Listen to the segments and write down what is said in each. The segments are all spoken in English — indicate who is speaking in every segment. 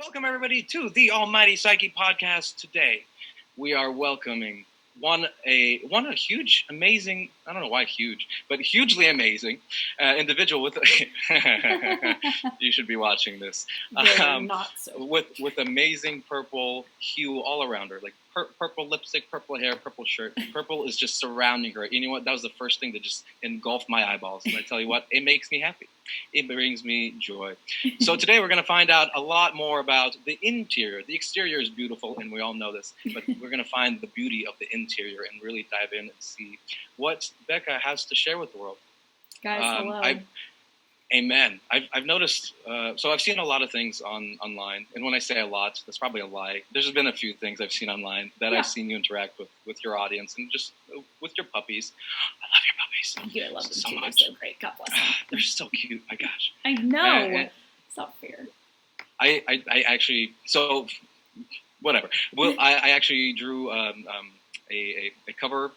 Speaker 1: Welcome, everybody, to the Almighty Psyche podcast. Today, we are welcoming a huge, amazing, I don't know why huge, but hugely amazing individual with, you should be watching this,
Speaker 2: Not so.
Speaker 1: with amazing purple hue all around her, like purple lipstick, purple hair, purple shirt. Purple is just surrounding her. You know what? That was the first thing that just engulfed my eyeballs. And I tell you what, it makes me happy. It brings me joy. So today we're going to find out a lot more about the interior. The exterior is beautiful, and we all know this, but we're going to find the beauty of the interior and really dive in and see what Becca has to share with the world.
Speaker 2: Guys, hello.
Speaker 1: Amen. I've noticed, so I've seen a lot of things online, and when I say a lot, that's probably a lie. There's been a few things I've seen online that I've seen you interact with your audience and just with your puppies. I love your puppies.
Speaker 2: Thank you. I love them
Speaker 1: so
Speaker 2: too.
Speaker 1: much.
Speaker 2: They're so great. God bless them.
Speaker 1: They're so cute. My gosh.
Speaker 2: I know. It's not fair.
Speaker 1: I actually, so whatever. Well, I actually drew a cover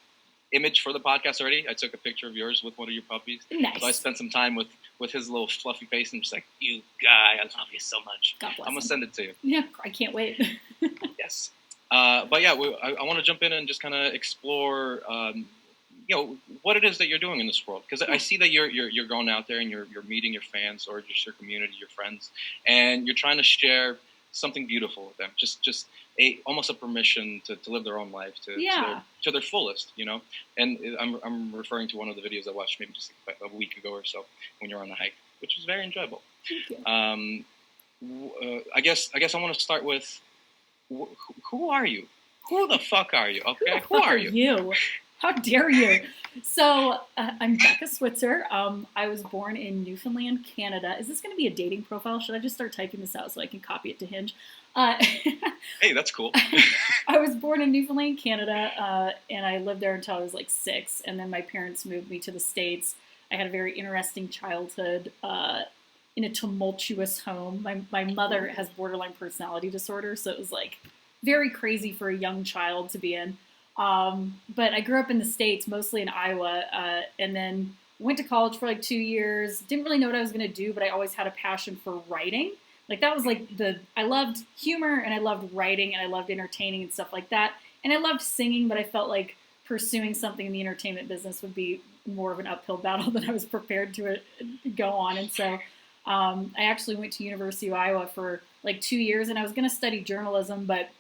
Speaker 1: image for the podcast already. I took a picture of yours with one of your puppies.
Speaker 2: Nice.
Speaker 1: So I spent some time with his little fluffy face and just like, you guy, I love you so much.
Speaker 2: God bless
Speaker 1: I'm going to send it to you.
Speaker 2: Yeah, I can't wait.
Speaker 1: Yes. But yeah, I want to jump in and just kind of explore, what it is that you're doing in this world. Because I see that you're going out there and you're meeting your fans or just your community, your friends, and you're trying to share something beautiful with them. Just almost a permission to live their own life to their fullest, you know. And I'm referring to one of the videos I watched maybe just a week ago or so when you're on a hike, which was very enjoyable.
Speaker 2: Thank you.
Speaker 1: I guess I want to start with who are you? Who the fuck are you? Okay, who are you?
Speaker 2: How dare you? So I'm Becca Switzer. I was born in Newfoundland, Canada. Is this going to be a dating profile? Should I just start typing this out so I can copy it to Hinge?
Speaker 1: Hey, that's cool.
Speaker 2: I was born in Newfoundland, Canada, and I lived there until I was like 6. And then my parents moved me to the States. I had a very interesting childhood in a tumultuous home. My mother has borderline personality disorder, so it was like very crazy for a young child to be in. But I grew up in the States, mostly in Iowa, and then went to college for like 2 years. Didn't really know what I was going to do, but I always had a passion for writing. Like that was like I loved humor and I loved writing and I loved entertaining and stuff like that. And I loved singing, but I felt like pursuing something in the entertainment business would be more of an uphill battle than I was prepared to go on. And so I actually went to University of Iowa for like 2 years and I was going to study journalism, but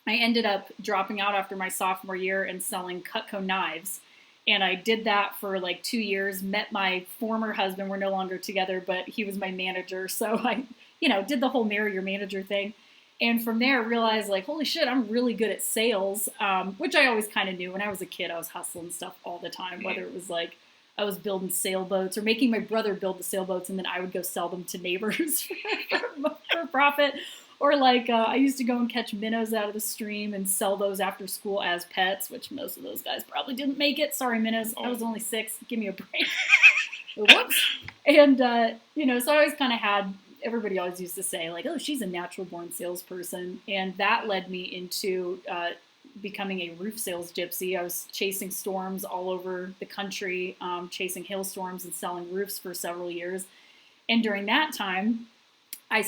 Speaker 2: I ended up dropping out after my sophomore year and selling Cutco knives. And I did that for like 2 years, met my former husband. We're no longer together, but he was my manager. So I, did the whole marry your manager thing. And from there, I realized like, holy shit, I'm really good at sales, which I always kind of knew. When I was a kid, I was hustling stuff all the time, whether it was like I was building sailboats or making my brother build the sailboats and then I would go sell them to neighbors for profit. Or like I used to go and catch minnows out of the stream and sell those after school as pets, which most of those guys probably didn't make it. Sorry, minnows. I was only 6. Give me a break. Whoops. And, so I always kind of had, everybody always used to say like, oh, she's a natural born salesperson. And that led me into becoming a roof sales gypsy. I was chasing storms all over the country, chasing hailstorms and selling roofs for several years. And during that time, I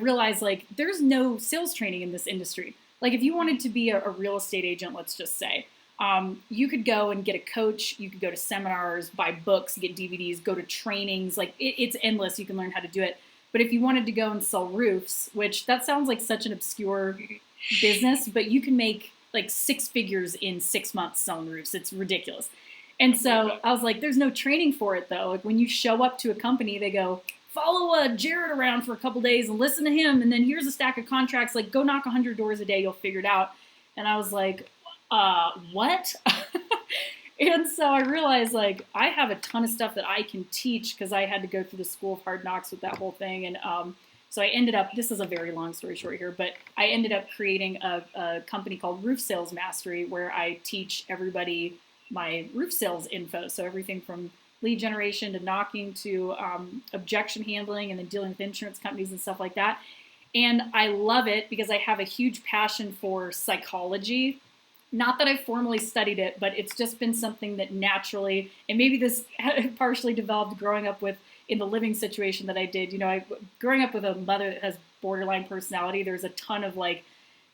Speaker 2: realized like there's no sales training in this industry. Like if you wanted to be a real estate agent, let's just say, you could go and get a coach, you could go to seminars, buy books, get DVDs, go to trainings, like it's endless. You can learn how to do it. But if you wanted to go and sell roofs, which that sounds like such an obscure business, but you can make like 6 figures in 6 months selling roofs. It's ridiculous. And so I was like, there's no training for it though. Like when you show up to a company, they go, follow Jared around for a couple days and listen to him. And then here's a stack of contracts, like go knock 100 doors a day. You'll figure it out. And I was like, what? And so I realized like I have a ton of stuff that I can teach because I had to go through the school of hard knocks with that whole thing. And so I ended up, this is a very long story short here, but I ended up creating a company called Roof Sales Mastery where I teach everybody my roof sales info. So everything from lead generation to knocking to objection handling and then dealing with insurance companies and stuff like that. And I love it because I have a huge passion for psychology. Not that I formally studied it, but it's just been something that naturally, and maybe this partially developed growing up with in the living situation that I did. Growing up with a mother that has borderline personality. There's a ton of like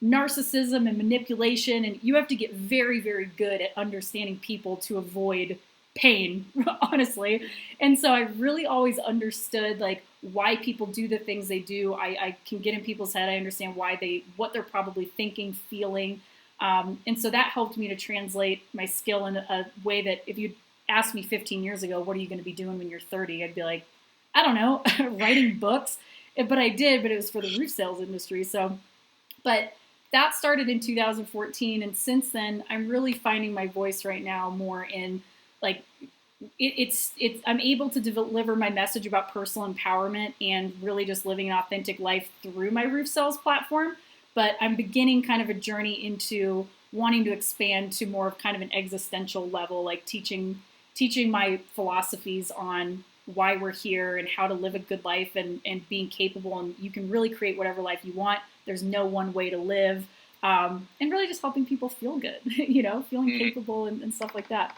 Speaker 2: narcissism and manipulation, and you have to get very, very good at understanding people to avoid pain, honestly. And so I really always understood like why people do the things they do. I can get in people's head. I understand what they're probably thinking, feeling. And so that helped me to translate my skill in a way that if you'd asked me 15 years ago, what are you going to be doing when you're 30? I'd be like, I don't know, writing books. But I did, but it was for the roof sales industry. So, but that started in 2014. And since then, I'm really finding my voice right now more in like, I'm able to deliver my message about personal empowerment and really just living an authentic life through my roof sales platform. But I'm beginning kind of a journey into wanting to expand to more of kind of an existential level, like teaching my philosophies on why we're here and how to live a good life and being capable. And you can really create whatever life you want. There's no one way to live. And really just helping people feel good, feeling capable and stuff like that.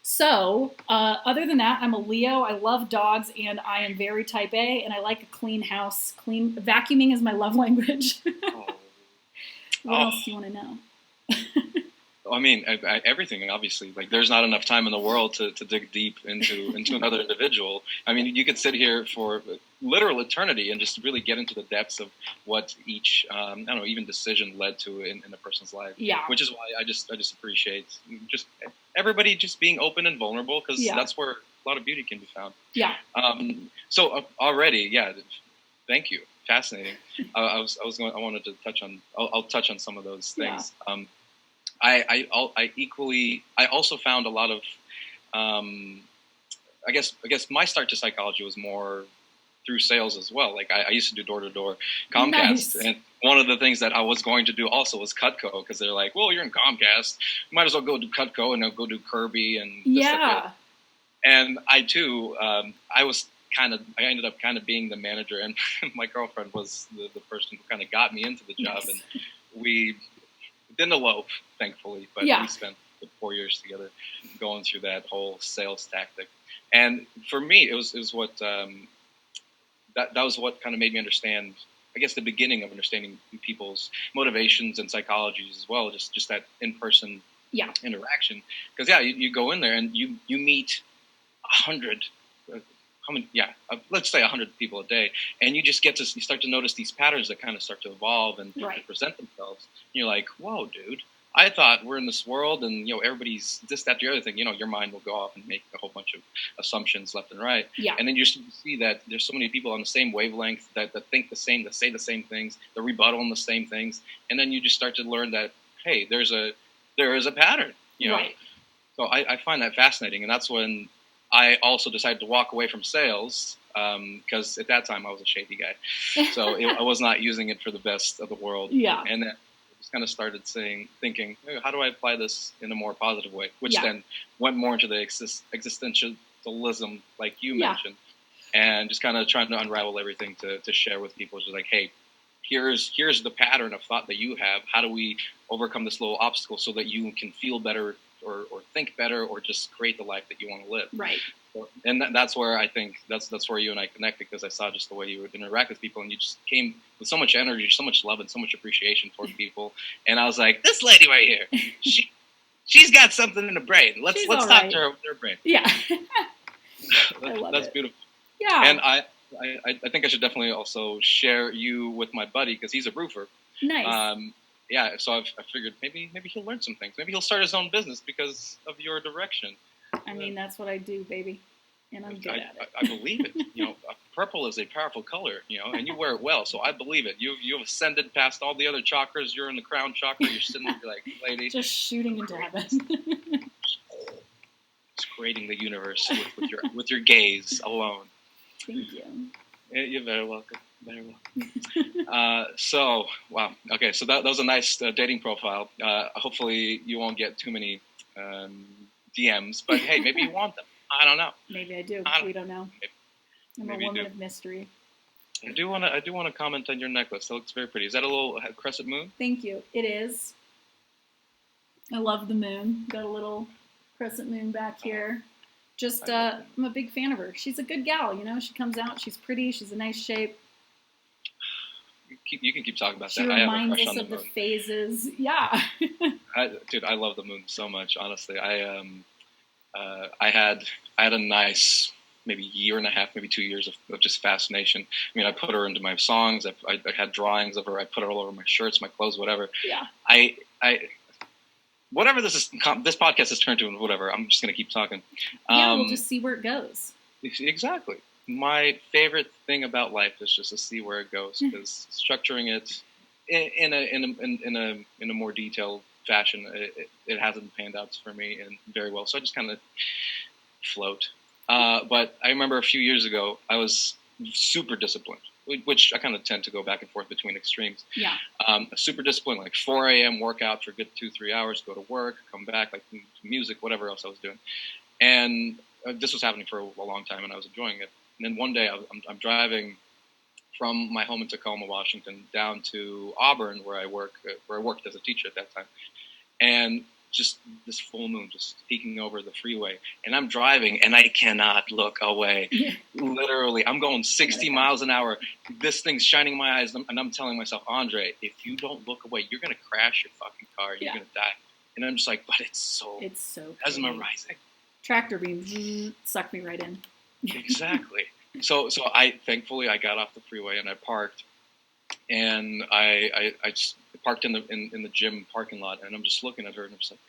Speaker 2: So other than that, I'm a Leo. I love dogs, and I am very type A, and I like a clean house. Vacuuming is my love language. What else do you want to know?
Speaker 1: I mean, everything, obviously. Like, there's not enough time in the world to dig deep into another individual. I mean, you could sit here for literal eternity and just really get into the depths of what each, I don't know, even decision led to in a person's life.
Speaker 2: Yeah.
Speaker 1: Which is why I just appreciate just everybody just being open and vulnerable, because that's where a lot of beauty can be found. Yeah. So already, thank you. Fascinating. I wanted to touch on. I'll touch on some of those things. Yeah. I also found a lot of, I guess my start to psychology was more through sales as well. Like I used to do door-to-door Comcast. Nice. And one of the things that I was going to do also was Cutco, because they're like, well, you're in Comcast, you might as well go do Cutco and go do Kirby and this stuff. And I too, I ended up kind of being the manager, and my girlfriend was the person who kind of got me into the job. Nice. And we didn't elope, thankfully, but we spent 4 years together going through that whole sales tactic. And for me, it was what that was what kind of made me understand, I guess, the beginning of understanding people's motivations and psychologies as well. Just that in-person interaction. Because you go in there and you meet 100. Let's say 100 people a day, and you just you start to notice these patterns that kind of start to evolve and present themselves. And you're like, whoa, dude, I thought we're in this world and, everybody's this, that, the other thing. Your mind will go off and make a whole bunch of assumptions left and right. Yeah. And then you see that there's so many people on the same wavelength that think the same, that say the same things, that rebuttal on the same things. And then you just start to learn that, hey, there is a pattern, Right. So I find that fascinating. And that's when I also decided to walk away from sales, because at that time I was a shady guy. So I was not using it for the best of the world. Yeah. And then I just kind of started thinking, hey, how do I apply this in a more positive way? Which then went more into the existentialism, like you mentioned, and just kind of trying to unravel everything to share with people. Just like, hey, here's the pattern of thought that you have. How do we overcome this little obstacle so that you can feel better or think better, or just create the life that you want to live. Right. And that's where I think that's where you and I connect, because I saw just the way you would interact with people, and you just came with so much energy, so much love, and so much appreciation toward people. And I was like, this lady right here, she's got something in the brain. Let's talk to her with her brain. Yeah. That's beautiful. Yeah. And I think I should definitely also share you with my buddy, because he's a roofer. Nice. So I figured maybe he'll learn some things. Maybe he'll start his own business because of your direction.
Speaker 2: I mean, that's what I do, baby, and I'm good at it.
Speaker 1: I believe it. Purple is a powerful color, and you wear it well, so I believe it. You've ascended past all the other chakras. You're in the crown chakra. You're sitting there like, lady,
Speaker 2: just shooting into heaven.
Speaker 1: Just creating the universe with your gaze alone.
Speaker 2: Thank you.
Speaker 1: You're very welcome. Very well. So, wow. Okay, so that was a nice dating profile. Hopefully you won't get too many DMs, but hey, maybe you want them. I don't know.
Speaker 2: Maybe I do. We don't know. I'm a woman of mystery.
Speaker 1: I do want to comment on your necklace. That looks very pretty. Is that a little crescent moon?
Speaker 2: Thank you. It is. I love the moon. Got a little crescent moon back here. Just, I'm a big fan of her. She's a good gal, She comes out. She's pretty. She's a nice shape.
Speaker 1: You can keep talking about
Speaker 2: She
Speaker 1: that. I have a
Speaker 2: reminds
Speaker 1: crush
Speaker 2: us
Speaker 1: on the
Speaker 2: of the
Speaker 1: moon.
Speaker 2: phases. Yeah.
Speaker 1: Dude, I love the moon so much. Honestly, I had a nice maybe year and a half, maybe 2 years of just fascination. I mean, I put her into my songs. I had drawings of her. I put her all over my shirts, my clothes, whatever.
Speaker 2: Yeah.
Speaker 1: I whatever this podcast has turned to, whatever. I'm just gonna keep talking.
Speaker 2: Yeah, we'll just see where it goes.
Speaker 1: Exactly. My favorite thing about life is just to see where it goes, because structuring it in a more detailed fashion, it hasn't panned out for me and very well. So I just kind of float. But I remember a few years ago, I was super disciplined, which I kind of tend to go back and forth between extremes.
Speaker 2: Yeah.
Speaker 1: Super disciplined, like 4 a.m. workout for a good 2-3 hours, go to work, come back, like music, whatever else I was doing. And this was happening for a long time, and I was enjoying it. And then one day I'm driving from my home in Tacoma, Washington, down to Auburn, where I worked as a teacher at that time. And just this full moon just peeking over the freeway. And I'm driving, and I cannot look away. Literally, I'm going 60 miles an hour. This thing's shining in my eyes, and I'm telling myself, Andrey, if you don't look away, you're going to crash your fucking car. You're going to die. And I'm just like, but it's so mesmerizing.
Speaker 2: Tractor beam sucked me right in.
Speaker 1: Exactly. So thankfully I got off the freeway and I parked, and I just parked in the gym parking lot, and I'm just looking at her, and I'm just like,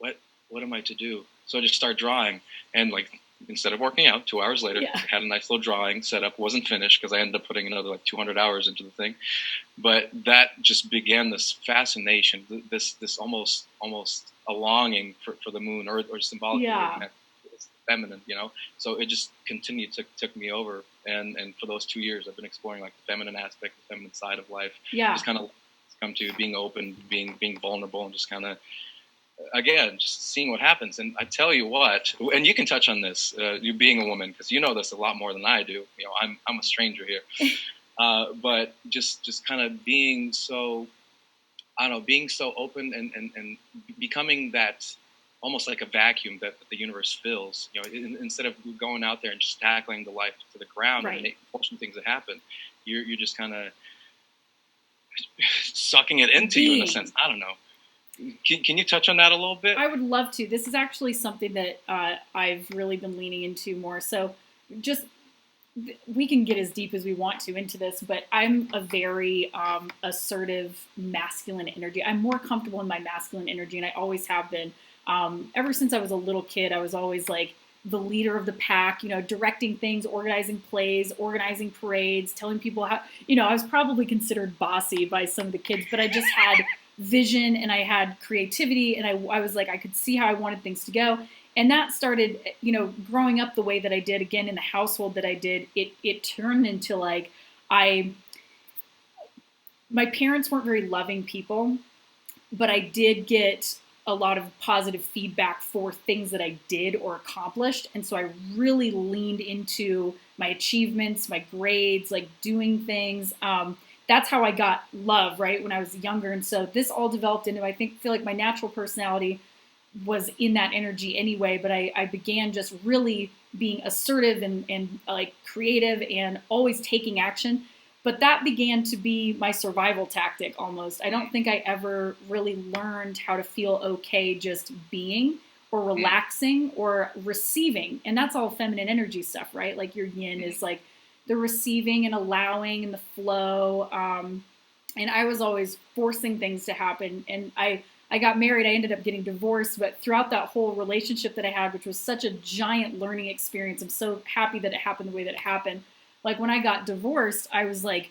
Speaker 1: gosh, what am I to do? So I just start drawing, and like instead of working out, 2 hours later, I had a nice little drawing set up. Wasn't finished because I ended up putting another like 200 hours into the thing, but that just began this fascination, this almost a longing for the moon, or symbolically it's feminine, So it just continued, took me over, and for those 2 years, I've been exploring like the feminine aspect, the feminine side of life. Just kind of come to being open, being vulnerable, and just kind of, again, just seeing what happens. And I tell you what, and you can touch on this, you being a woman, because you know this a lot more than I do. I'm a stranger here, but just kind of being so, I don't know, being so open and becoming that almost like a vacuum that the universe fills. Instead of going out there and just tackling the life to the ground and forcing things to happen, you're just kind of sucking it into you in a sense. I don't know. Can you touch on that a little bit?
Speaker 2: I would love to. This is actually something that I've really been leaning into more. So just, we can get as deep as we want to into this, but I'm a very assertive masculine energy. I'm more comfortable in my masculine energy, and I always have been. Ever since I was a little kid, I was always like the leader of the pack, directing things, organizing plays, organizing parades, telling people how, I was probably considered bossy by some of the kids, but I just had vision and I had creativity, and I was like, I could see how I wanted things to go. And that started, growing up the way that I did, again, in the household that I did, it turned into like, my parents weren't very loving people, but I did get a lot of positive feedback for things that I did or accomplished. And so I really leaned into my achievements, my grades, like doing things. That's how I got love, right, when I was younger. And so this all developed into, feel like my natural personality was in that energy anyway, but I began just really being assertive and like creative and always taking action. But that began to be my survival tactic almost. I don't think I ever really learned how to feel okay just being or relaxing or receiving. And that's all feminine energy stuff, right? Like your yin is like the receiving and allowing and the flow. And I was always forcing things to happen. And I got married. I ended up getting divorced. But throughout that whole relationship that I had, which was such a giant learning experience, I'm so happy that it happened the way that it happened. Like when I got divorced, I was like,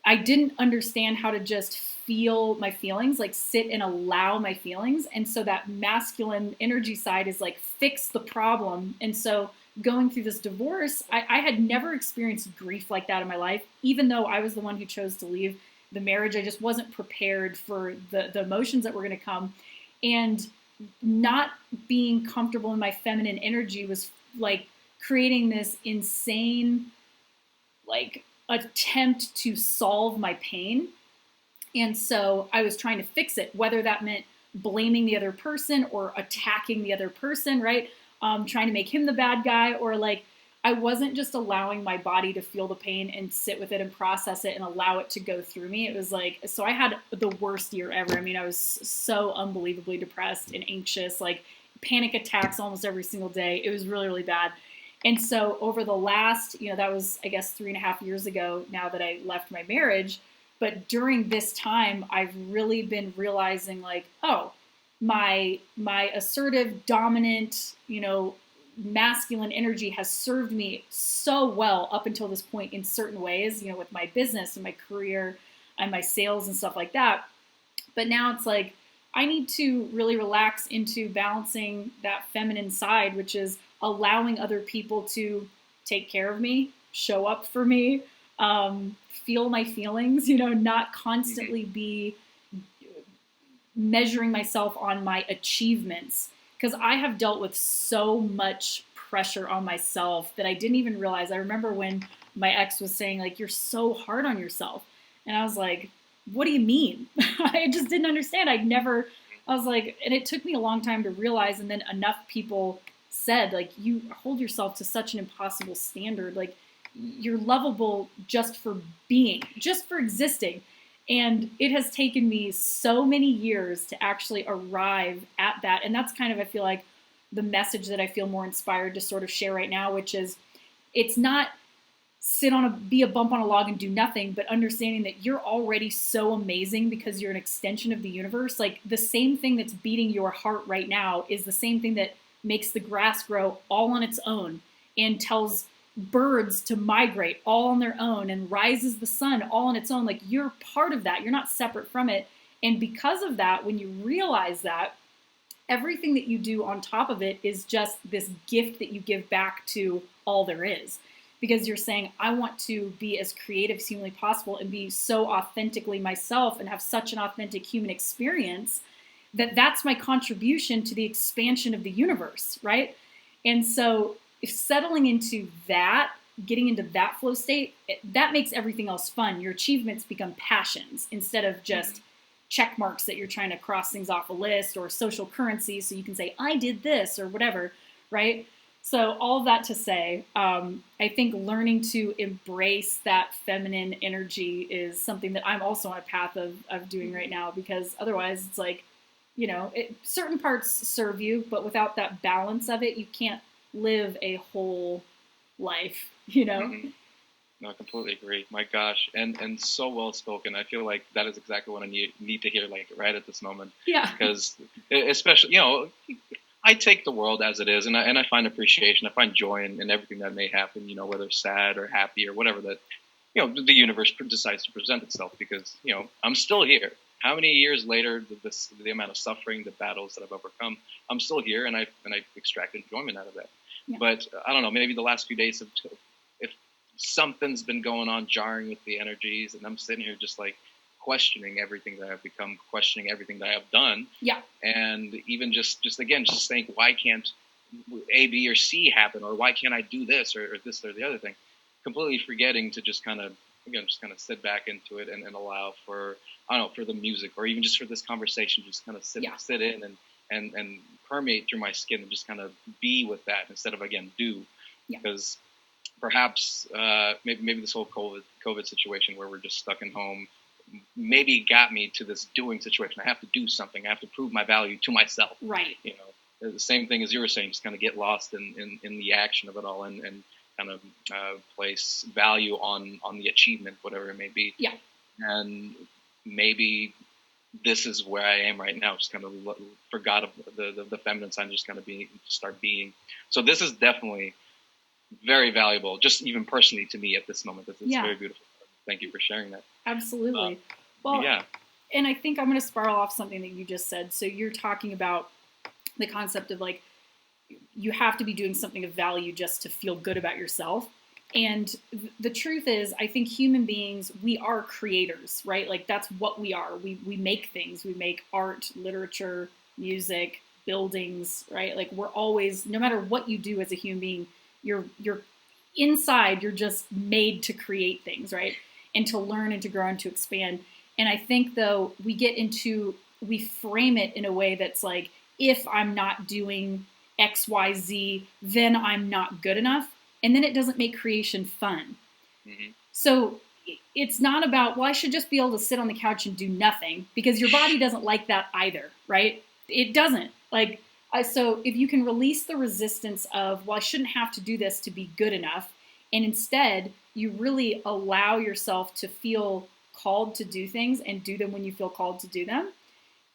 Speaker 2: I didn't understand how to just feel my feelings, like sit and allow my feelings. And so that masculine energy side is like, fix the problem. And so going through this divorce, I had never experienced grief like that in my life, even though I was the one who chose to leave the marriage. I just wasn't prepared for the emotions that were going to come. And not being comfortable in my feminine energy was like creating this insane like attempt to solve my pain. And so I was trying to fix it, whether that meant blaming the other person or attacking the other person, right? Trying to make him the bad guy, or like I wasn't just allowing my body to feel the pain and sit with it and process it and allow it to go through me. It was like, so I had the worst year ever. I mean, I was so unbelievably depressed and anxious, like panic attacks almost every single day. It was really, really bad. And so over the last, that was, I guess, 3.5 years ago now that I left my marriage. But during this time, I've really been realizing like, oh, my assertive, dominant, masculine energy has served me so well up until this point in certain ways, with my business and my career and my sales and stuff like that. But now it's like, I need to really relax into balancing that feminine side, which is allowing other people to take care of me, show up for me, feel my feelings, not constantly be measuring myself on my achievements. Because I have dealt with so much pressure on myself that I didn't even realize. I remember when my ex was saying, like, you're so hard on yourself. And I was like, what do you mean? I just didn't understand. I was like, and it took me a long time to realize. And then enough people said, like, you hold yourself to such an impossible standard. Like, you're lovable just for being, just for existing. And it has taken me so many years to actually arrive at that. And that's kind of, I feel like, the message that I feel more inspired to sort of share right now, which is it's not be a bump on a log and do nothing, but understanding that you're already so amazing because you're an extension of the universe. Like the same thing that's beating your heart right now is the same thing that makes the grass grow all on its own and tells birds to migrate all on their own and rises the sun all on its own. Like you're part of that. You're not separate from it. And because of that, when you realize that, everything that you do on top of it is just this gift that you give back to all there is. Because you're saying, I want to be as creative as humanly possible and be so authentically myself and have such an authentic human experience that that's my contribution to the expansion of the universe, right? And so if settling into that, getting into that flow state, that makes everything else fun. Your achievements become passions instead of just check marks that you're trying to cross things off a list or social currency so you can say, I did this or whatever, right? So all of that to say, I think learning to embrace that feminine energy is something that I'm also on a path of doing right now, because otherwise it's like, certain parts serve you, but without that balance of it, you can't live a whole life,
Speaker 1: Mm-hmm. No, I completely agree. My gosh, and so well spoken. I feel like that is exactly what I need to hear, like right at this moment.
Speaker 2: Yeah.
Speaker 1: Because especially, I take the world as it is, and I find appreciation. I find joy in everything that may happen. Whether sad or happy or whatever that the universe decides to present itself. Because I'm still here. How many years later, the amount of suffering, the battles that I've overcome, I'm still here, and I extract enjoyment out of that.
Speaker 2: Yeah.
Speaker 1: But I don't know. Maybe the last few days if something's been going on, jarring with the energies, and I'm sitting here just like questioning everything that I've become, questioning everything that I've done.
Speaker 2: Yeah.
Speaker 1: And even just think, why can't A, B, or C happen, or why can't I do this or this or the other thing? Completely forgetting to just kind of sit back into it and allow for, I don't know, for the music or even just for this conversation, just kind of sit in and permeate through my skin and just kind of be with that instead of, again, do.
Speaker 2: Yeah.
Speaker 1: Because perhaps maybe this whole COVID situation where we're just stuck in home maybe got me to this doing situation. I have to do something. I have to prove my value to myself.
Speaker 2: Right.
Speaker 1: The same thing as you were saying, just kind of get lost in the action of it all and kind of place value on the achievement, whatever it may be.
Speaker 2: Yeah.
Speaker 1: And maybe this is where I am right now. Just kind of forgot of the feminine side, just kind of start being. So this is definitely very valuable, just even personally to me at this moment. It's very beautiful. Thank you for sharing that.
Speaker 2: Absolutely. Well, yeah. And I think I'm going to spiral off something that you just said. So you're talking about the concept of like, you have to be doing something of value just to feel good about yourself. And the truth is, I think human beings, we are creators, right? Like that's what we are. We make things. We make art, literature, music, buildings, right? Like we're always, no matter what you do as a human being, you're inside, you're just made to create things, right? And to learn and to grow and to expand. And I think though we frame it in a way that's like, if I'm not doing X, Y, Z, then I'm not good enough. and then it doesn't make creation fun.
Speaker 1: Mm-hmm.
Speaker 2: So it's not about, well, I should just be able to sit on the couch and do nothing, because your body doesn't like that either, right? It doesn't. So if you can release the resistance of, well, I shouldn't have to do this to be good enough, and instead you really allow yourself to feel called to do things and do them when you feel called to do them,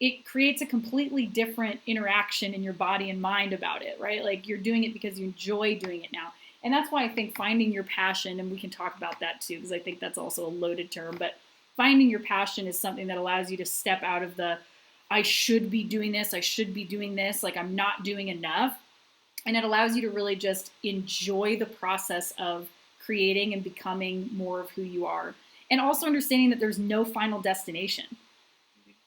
Speaker 2: it creates a completely different interaction in your body and mind about it, right? Like, you're doing it because you enjoy doing it now. And that's why I think finding your passion, and we can talk about that too, because I think that's also a loaded term, but finding your passion is something that allows you to step out of the, I should be doing this, I should be doing this, like I'm not doing enough. And it allows you to really just enjoy the process of creating and becoming more of who you are. And also understanding that there's no final destination.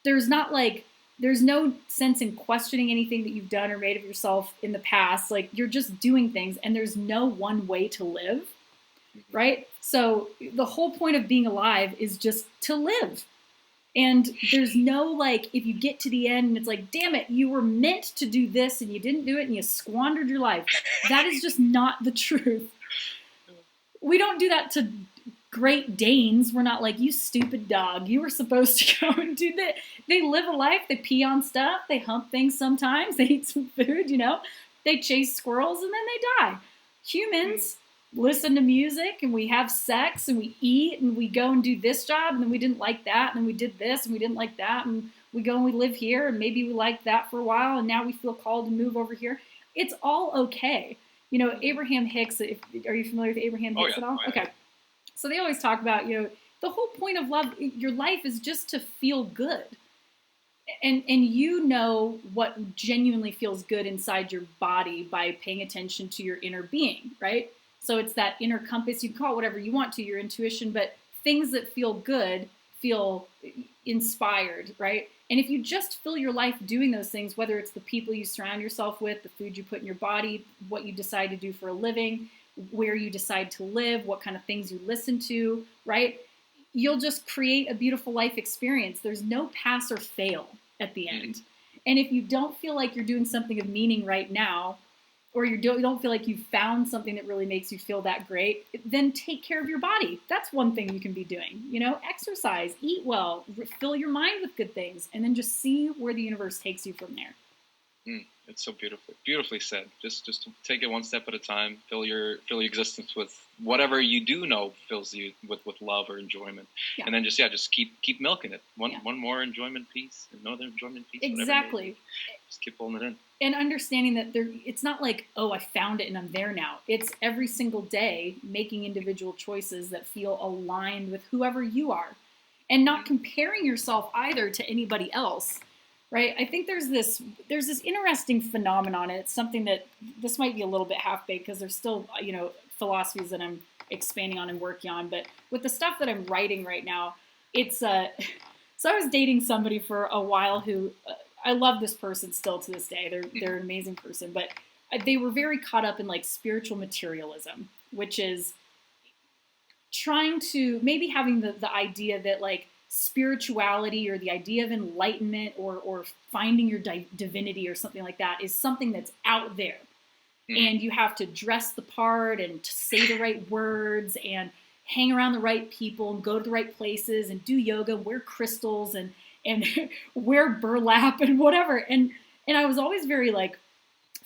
Speaker 2: There's no sense in questioning anything that you've done or made of yourself in the past. Like, you're just doing things, and there's no one way to live, right? So the whole point of being alive is just to live. And there's no, like, if you get to the end and it's like, damn it, you were meant to do this and you didn't do it and you squandered your life. That is just not the truth. We don't do that to Great Danes. We're not like, you stupid dog, you were supposed to go and do that. They live a life, they pee on stuff, they hump things sometimes, they eat some food, they chase squirrels, and then they die. Humans listen to music, and we have sex, and we eat, and we go and do this job, and then we didn't like that, and then we did this, and we didn't like that, and we go and we live here, and maybe we liked that for a while, and now we feel called to move over here. It's all okay. Abraham Hicks, are you familiar with Abraham Hicks at all?
Speaker 1: Oh, yeah.
Speaker 2: Okay. So they always talk about, the whole point of love, your life is just to feel good. And what genuinely feels good inside your body by paying attention to your inner being, right? So it's that inner compass. You can call it whatever you want to, your intuition, but things that feel good feel inspired, right? And if you just fill your life doing those things, whether it's the people you surround yourself with, the food you put in your body, what you decide to do for a living, where you decide to live, what kind of things you listen to, right? You'll just create a beautiful life experience. There's no pass or fail at the end. And if you don't feel like you're doing something of meaning right now, or you don't feel like you've found something that really makes you feel that great, then take care of your body. That's one thing you can be doing. Exercise, eat well, fill your mind with good things, and then just see where the universe takes you from there.
Speaker 1: It's so beautifully said. Just to take it one step at a time. Fill your existence with whatever you do know fills you with love or enjoyment, and then just keep milking it. One more enjoyment piece, another enjoyment piece.
Speaker 2: Exactly.
Speaker 1: Just keep pulling it in.
Speaker 2: And understanding that it's not like, oh, I found it and I'm there now. It's every single day making individual choices that feel aligned with whoever you are, and not comparing yourself either to anybody else. Right? I think there's this interesting phenomenon, and it's something that this might be a little bit half-baked because there's still, philosophies that I'm expanding on and working on. But with the stuff that I'm writing right now, it's so I was dating somebody for a while who I love this person still to this day. They're an amazing person, but they were very caught up in like spiritual materialism, which is trying to maybe having the idea that like spirituality or the idea of enlightenment or finding your divinity or something like that is something that's out there. And you have to dress the part and to say the right words and hang around the right people and go to the right places and do yoga, wear crystals and wear burlap and whatever. And I was always very like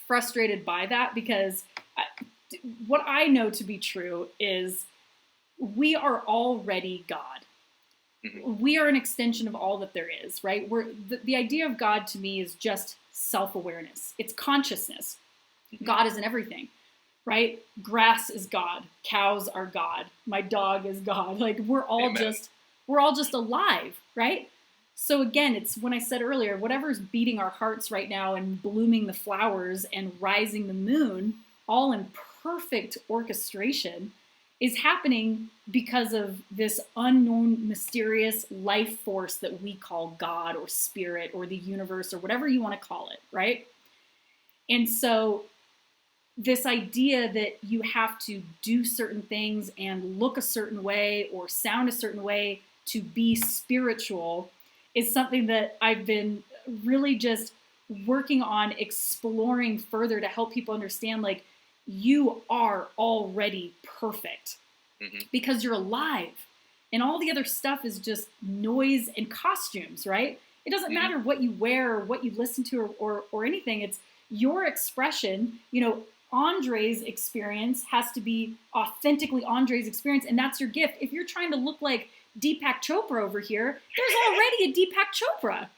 Speaker 2: frustrated by that, because what I know to be true is we are already God. We are an extension of all that there is, right? The idea of God to me is just self-awareness. It's consciousness. God is in everything, right? Grass is God. Cows are God. My dog is God. Like we're all just alive, right? So again, it's when I said earlier, whatever's beating our hearts right now and blooming the flowers and rising the moon, all in perfect orchestration, is happening because of this unknown, mysterious life force that we call God or spirit or the universe or whatever you want to call it, right? And so this idea that you have to do certain things and look a certain way or sound a certain way to be spiritual is something that I've been really just working on exploring further to help people understand, like, you are already perfect
Speaker 1: Mm-hmm.
Speaker 2: because you're alive. And all the other stuff is just noise and costumes, right? It doesn't
Speaker 1: Mm-hmm.
Speaker 2: matter what you wear or what you listen to or anything. It's your expression. You know, Andrey's experience has to be authentically Andrey's experience, and that's your gift. If you're trying to look like Deepak Chopra over here, there's already a Deepak Chopra.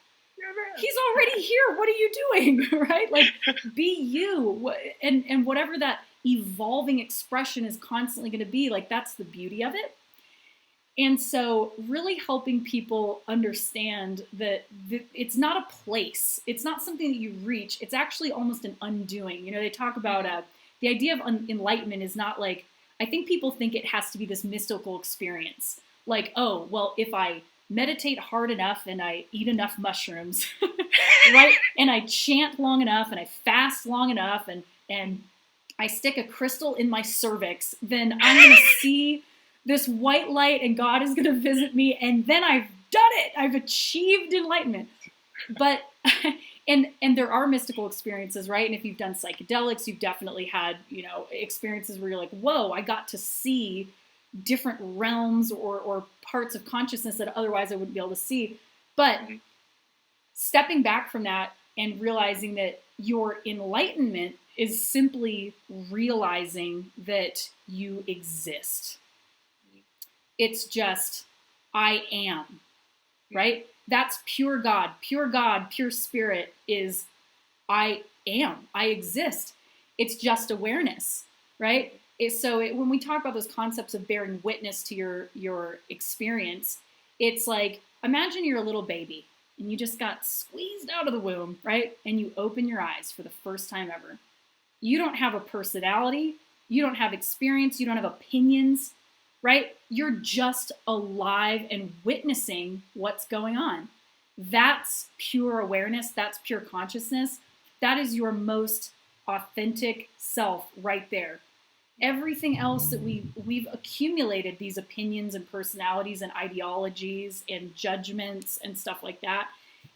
Speaker 2: He's already here. What are you doing? Right? Like, be you. And whatever that evolving expression is constantly going to be, like, that's the beauty of it. And so really helping people understand that it's not a place. It's not something that you reach. It's actually almost an undoing. You know, they talk about the idea of enlightenment is not like, I think people think it has to be this mystical experience. Like, oh, well, if I meditate hard enough and I eat enough mushrooms, right? And I chant long enough and I fast long enough and I stick a crystal in my cervix, then I'm going to see this white light and God is going to visit me, and then I've done it. I've achieved enlightenment. But and there are mystical experiences, right? And if you've done psychedelics, you've definitely had, you know, experiences where you're like, whoa, I got to see different realms or parts of consciousness that otherwise I wouldn't be able to see. But stepping back from that and realizing that your enlightenment is simply realizing that you exist. It's just, I am, right? That's pure God. Pure God, pure spirit is, I am, I exist. It's just awareness, right? When we talk about those concepts of bearing witness to your experience, it's like, imagine you're a little baby and you just got squeezed out of the womb, right? And you open your eyes for the first time ever. You don't have a personality. You don't have experience. You don't have opinions. Right? You're just alive and witnessing what's going on. That's pure awareness. That's pure consciousness. That is your most authentic self right there. Everything else that we've accumulated, these opinions and personalities and ideologies and judgments and stuff like that.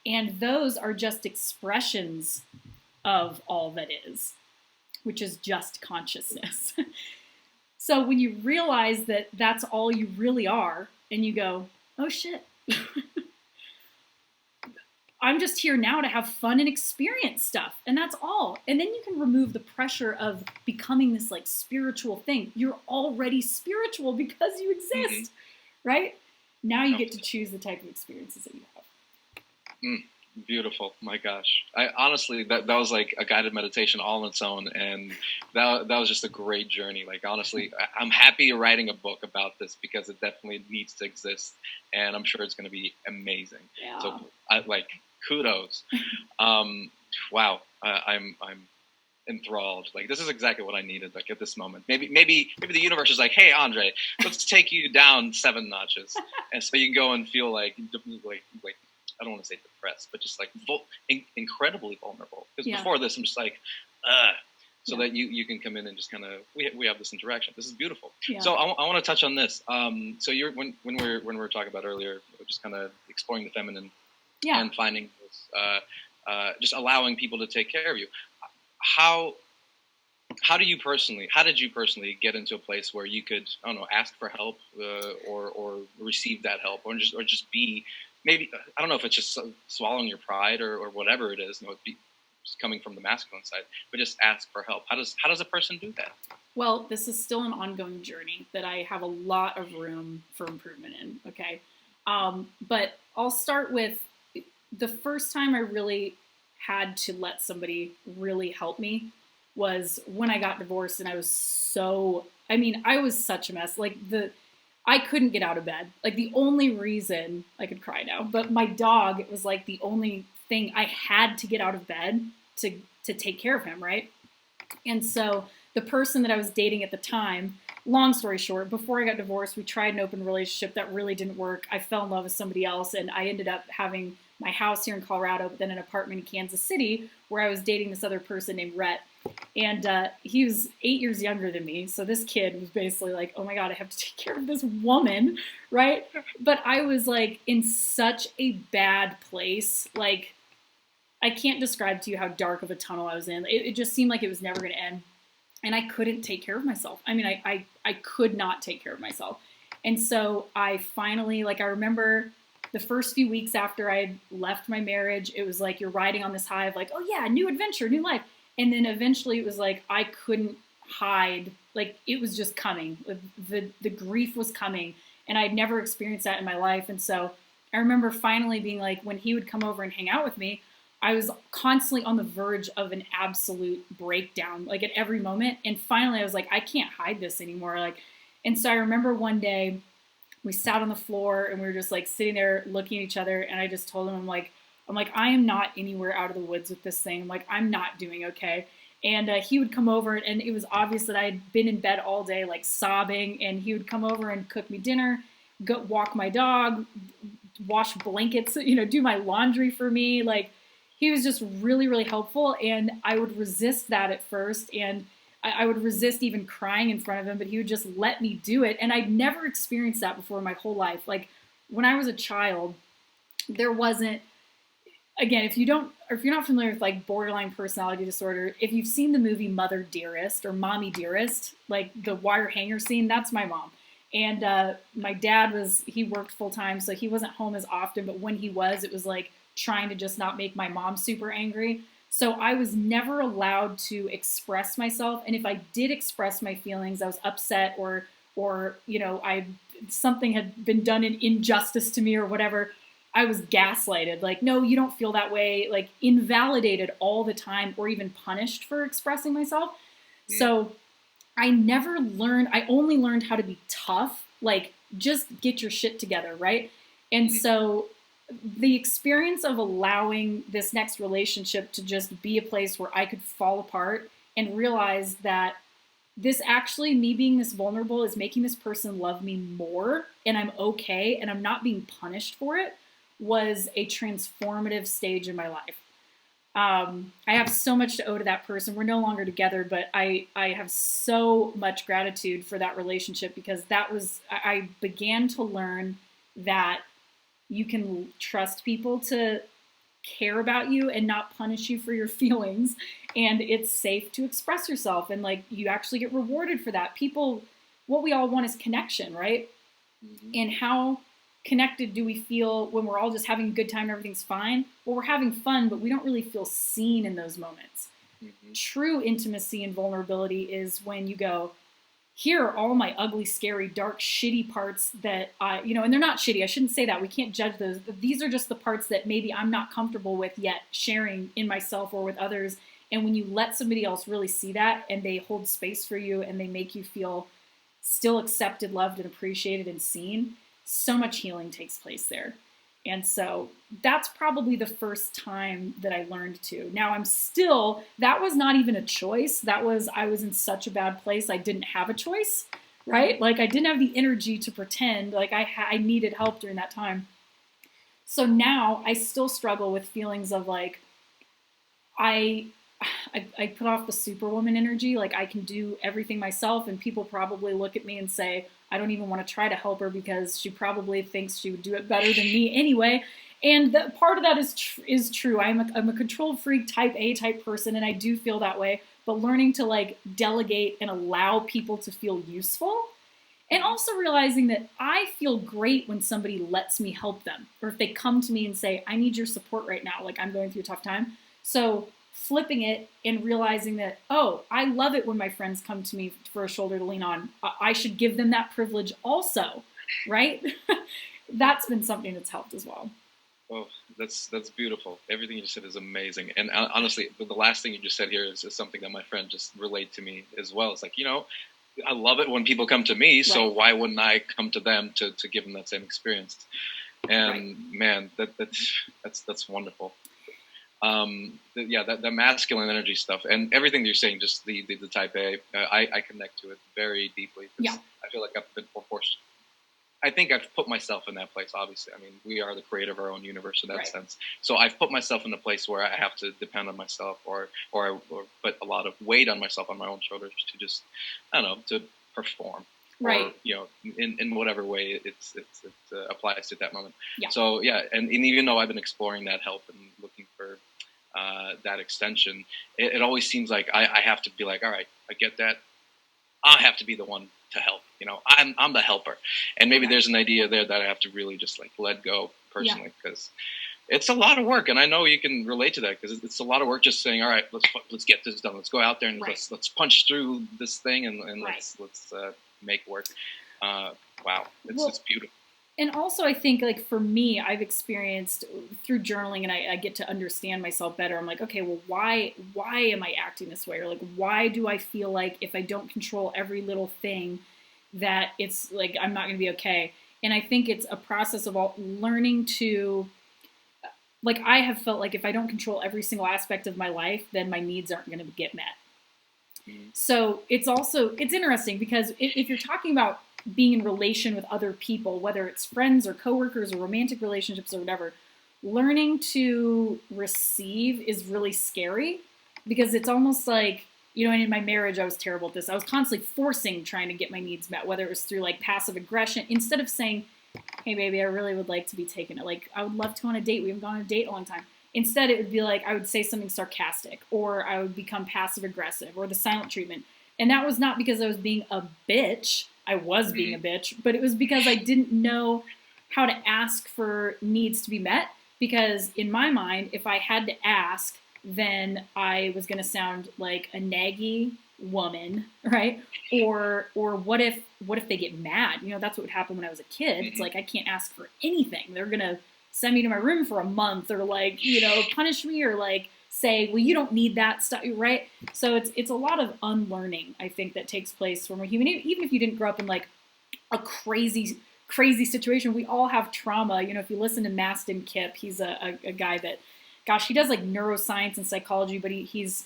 Speaker 2: And those are just expressions of all that is, which is just consciousness. So when you realize that that's all you really are, and you go, oh shit, I'm just here now to have fun and experience stuff, and that's all. And then you can remove the pressure of becoming this like spiritual thing. You're already spiritual because you exist, right? Now you get to choose the type of experiences that you have.
Speaker 1: Beautiful. My gosh. I honestly, that was like a guided meditation all on its own. And that was just a great journey. Like, honestly, I'm happy you're writing a book about this because it definitely needs to exist. And I'm sure it's going to be amazing.
Speaker 2: Yeah.
Speaker 1: So kudos. Wow. I'm enthralled. Like, this is exactly what I needed. Like, at this moment, maybe the universe is like, hey, Andrey, let's take you down 7 notches. And so you can go and feel like I don't want to say depressed, but just like incredibly vulnerable. Because before this, I'm just like, that you can come in and just kind of we have this interaction. This is beautiful. Yeah. So I want to touch on this. So you're when we were talking about earlier, just kind of exploring the feminine and finding this, just allowing people to take care of you. How did you personally get into a place where you could, I don't know, ask for help or receive that help or just be. Maybe, I don't know if it's just swallowing your pride or whatever it is, just coming from the masculine side, but just ask for help. How does a person do that?
Speaker 2: Well, this is still an ongoing journey that I have a lot of room for improvement in, okay? But I'll start with the first time I really had to let somebody really help me was when I got divorced, and I was such a mess. Like, I couldn't get out of bed. Like, the only reason, I could cry now, but my dog, it was like the only thing I had to get out of bed to take care of him, right? And so the person that I was dating at the time, long story short, before I got divorced, we tried an open relationship that really didn't work. I fell in love with somebody else, and I ended up having my house here in Colorado, but then an apartment in Kansas City where I was dating this other person named Rhett. And he was 8 years younger than me. So this kid was basically like, oh my God, I have to take care of this woman, right? But I was like in such a bad place. Like, I can't describe to you how dark of a tunnel I was in. It just seemed like it was never going to end. and I couldn't take care of myself. I mean, I could not take care of myself. And so I finally, like, I remember the first few weeks after I had left my marriage, it was like you're riding on this high of like, oh yeah, new adventure, new life. And then eventually it was like I couldn't hide. Like, it was just coming. The grief was coming. And I'd never experienced that in my life. And so I remember finally being like, when he would come over and hang out with me, I was constantly on the verge of an absolute breakdown, like at every moment. And finally I was like, I can't hide this anymore. Like, and so I remember one day we sat on the floor and we were just like sitting there looking at each other. And I just told him, I'm like, I am not anywhere out of the woods with this thing. I'm like, I'm not doing okay. And he would come over, and it was obvious that I had been in bed all day, like sobbing. And he would come over and cook me dinner, go walk my dog, wash blankets, do my laundry for me. Like, he was just really, really helpful. And I would resist that at first. And I would resist even crying in front of him, but he would just let me do it. And I'd never experienced that before in my whole life. Like, when I was a child, there wasn't, again, if you're not familiar with like borderline personality disorder, if you've seen the movie Mother Dearest or Mommy Dearest, like the wire hanger scene, that's my mom. And my dad he worked full time, so he wasn't home as often, but when he was, it was like trying to just not make my mom super angry. So I was never allowed to express myself. And if I did express my feelings, I was upset or something had been done in injustice to me or whatever, I was gaslighted. Like, no, you don't feel that way. Like, invalidated all the time, or even punished for expressing myself. Mm. So I only learned how to be tough. Like, just get your shit together, right? And so the experience of allowing this next relationship to just be a place where I could fall apart and realize that this actually, me being this vulnerable, is making this person love me more, and I'm okay, and I'm not being punished for it, was a transformative stage in my life. I have so much to owe to that person. We're no longer together, but I have so much gratitude for that relationship, because I began to learn that you can trust people to care about you and not punish you for your feelings. And it's safe to express yourself. And like, you actually get rewarded for that. People, what we all want is connection, right? Mm-hmm. And how connected do we feel when we're all just having a good time and everything's fine? Well, we're having fun, but we don't really feel seen in those moments. Mm-hmm. True intimacy and vulnerability is when you go, here are all my ugly, scary, dark, shitty parts that and they're not shitty. I shouldn't say that. We can't judge those. These are just the parts that maybe I'm not comfortable with yet sharing in myself or with others. And when you let somebody else really see that, and they hold space for you, and they make you feel still accepted, loved, and appreciated and seen, so much healing takes place there. And so that's probably the first time that I learned to. Now that was not even a choice. I was in such a bad place. I didn't have a choice, right? Like, I didn't have the energy to pretend like I needed help during that time. So now I still struggle with feelings of like, I put off the superwoman energy. Like, I can do everything myself, and people probably look at me and say, I don't even want to try to help her because she probably thinks she would do it better than me anyway. And part of that is true. I'm a control freak, type A type person, and I do feel that way. But learning to like delegate and allow people to feel useful, and also realizing that I feel great when somebody lets me help them, or if they come to me and say, I need your support right now, like I'm going through a tough time. So flipping it and realizing that, oh, I love it when my friends come to me for a shoulder to lean on. I should give them that privilege also, right? That's been something that's helped as well.
Speaker 1: Oh, that's beautiful. Everything you said is amazing. And honestly, the last thing you just said here is something that my friend just relayed to me as well. It's like, I love it when people come to me, right. So why wouldn't I come to them to give them that same experience? And right. Man, that's wonderful. The masculine energy stuff and everything that you're saying, just the type A, I connect to it very deeply.
Speaker 2: Yeah.
Speaker 1: I feel like I've been forced. I think I've put myself in that place, obviously. I mean, we are the creator of our own universe in that right. sense. So I've put myself in a place where I have to depend on myself or put a lot of weight on myself, on my own shoulders to just, to perform.
Speaker 2: Right.
Speaker 1: Or, in whatever way it applies to that moment.
Speaker 2: Yeah.
Speaker 1: So, yeah, and even though I've been exploring that help and looking for that extension, it always seems like I have to be like, all right, I get that. I have to be the one to help. I'm the helper, and maybe there's an idea there that I have to really just like let go personally, because it's a lot of work, and I know you can relate to that, because it's a lot of work just saying, all right, let's get this done. Let's go out there and let's punch through this thing, and let's make work. Wow, it's beautiful.
Speaker 2: And also, I think, like, for me, I've experienced through journaling, and I get to understand myself better. I'm like, okay, well, why am I acting this way? Or, like, why do I feel like if I don't control every little thing that it's, like, I'm not going to be okay? And I think it's a process of learning to, like, I have felt like if I don't control every single aspect of my life, then my needs aren't going to get met. So it's interesting, because if you're talking about being in relation with other people, whether it's friends or coworkers or romantic relationships or whatever, learning to receive is really scary, because it's almost like, and in my marriage, I was terrible at this. I was constantly trying to get my needs met, whether it was through like passive aggression, instead of saying, hey baby, I really would like to be taken. Like, I would love to go on a date. We haven't gone on a date in a long time. Instead, it would be like, I would say something sarcastic, or I would become passive aggressive, or the silent treatment. And that was not because I was being a bitch. I was being a bitch, but it was because I didn't know how to ask for needs to be met. Because in my mind, if I had to ask, then I was going to sound like a naggy woman, right? Or what if they get mad? That's what would happen when I was a kid. It's like, I can't ask for anything. They're going to send me to my room for a month, or like, punish me, or like say, well, you don't need that stuff, right? So it's a lot of unlearning, I think, that takes place when we're human. Even if you didn't grow up in like a crazy situation, we all have trauma. If you listen to Mastin Kipp, he's a guy that, gosh, he does like neuroscience and psychology, but he's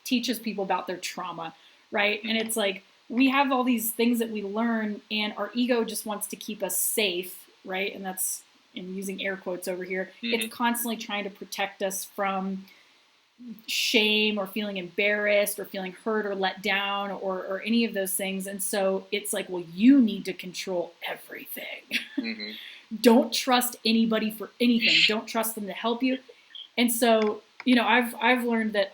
Speaker 2: teaches people about their trauma, right? And it's like, we have all these things that we learn, and our ego just wants to keep us safe, right? And that's, I'm using air quotes over here. It's constantly trying to protect us from shame, or feeling embarrassed, or feeling hurt or let down, or any of those things. And so it's like, well, you need to control everything. Don't trust anybody for anything. Don't trust them to help you. And so, I've learned that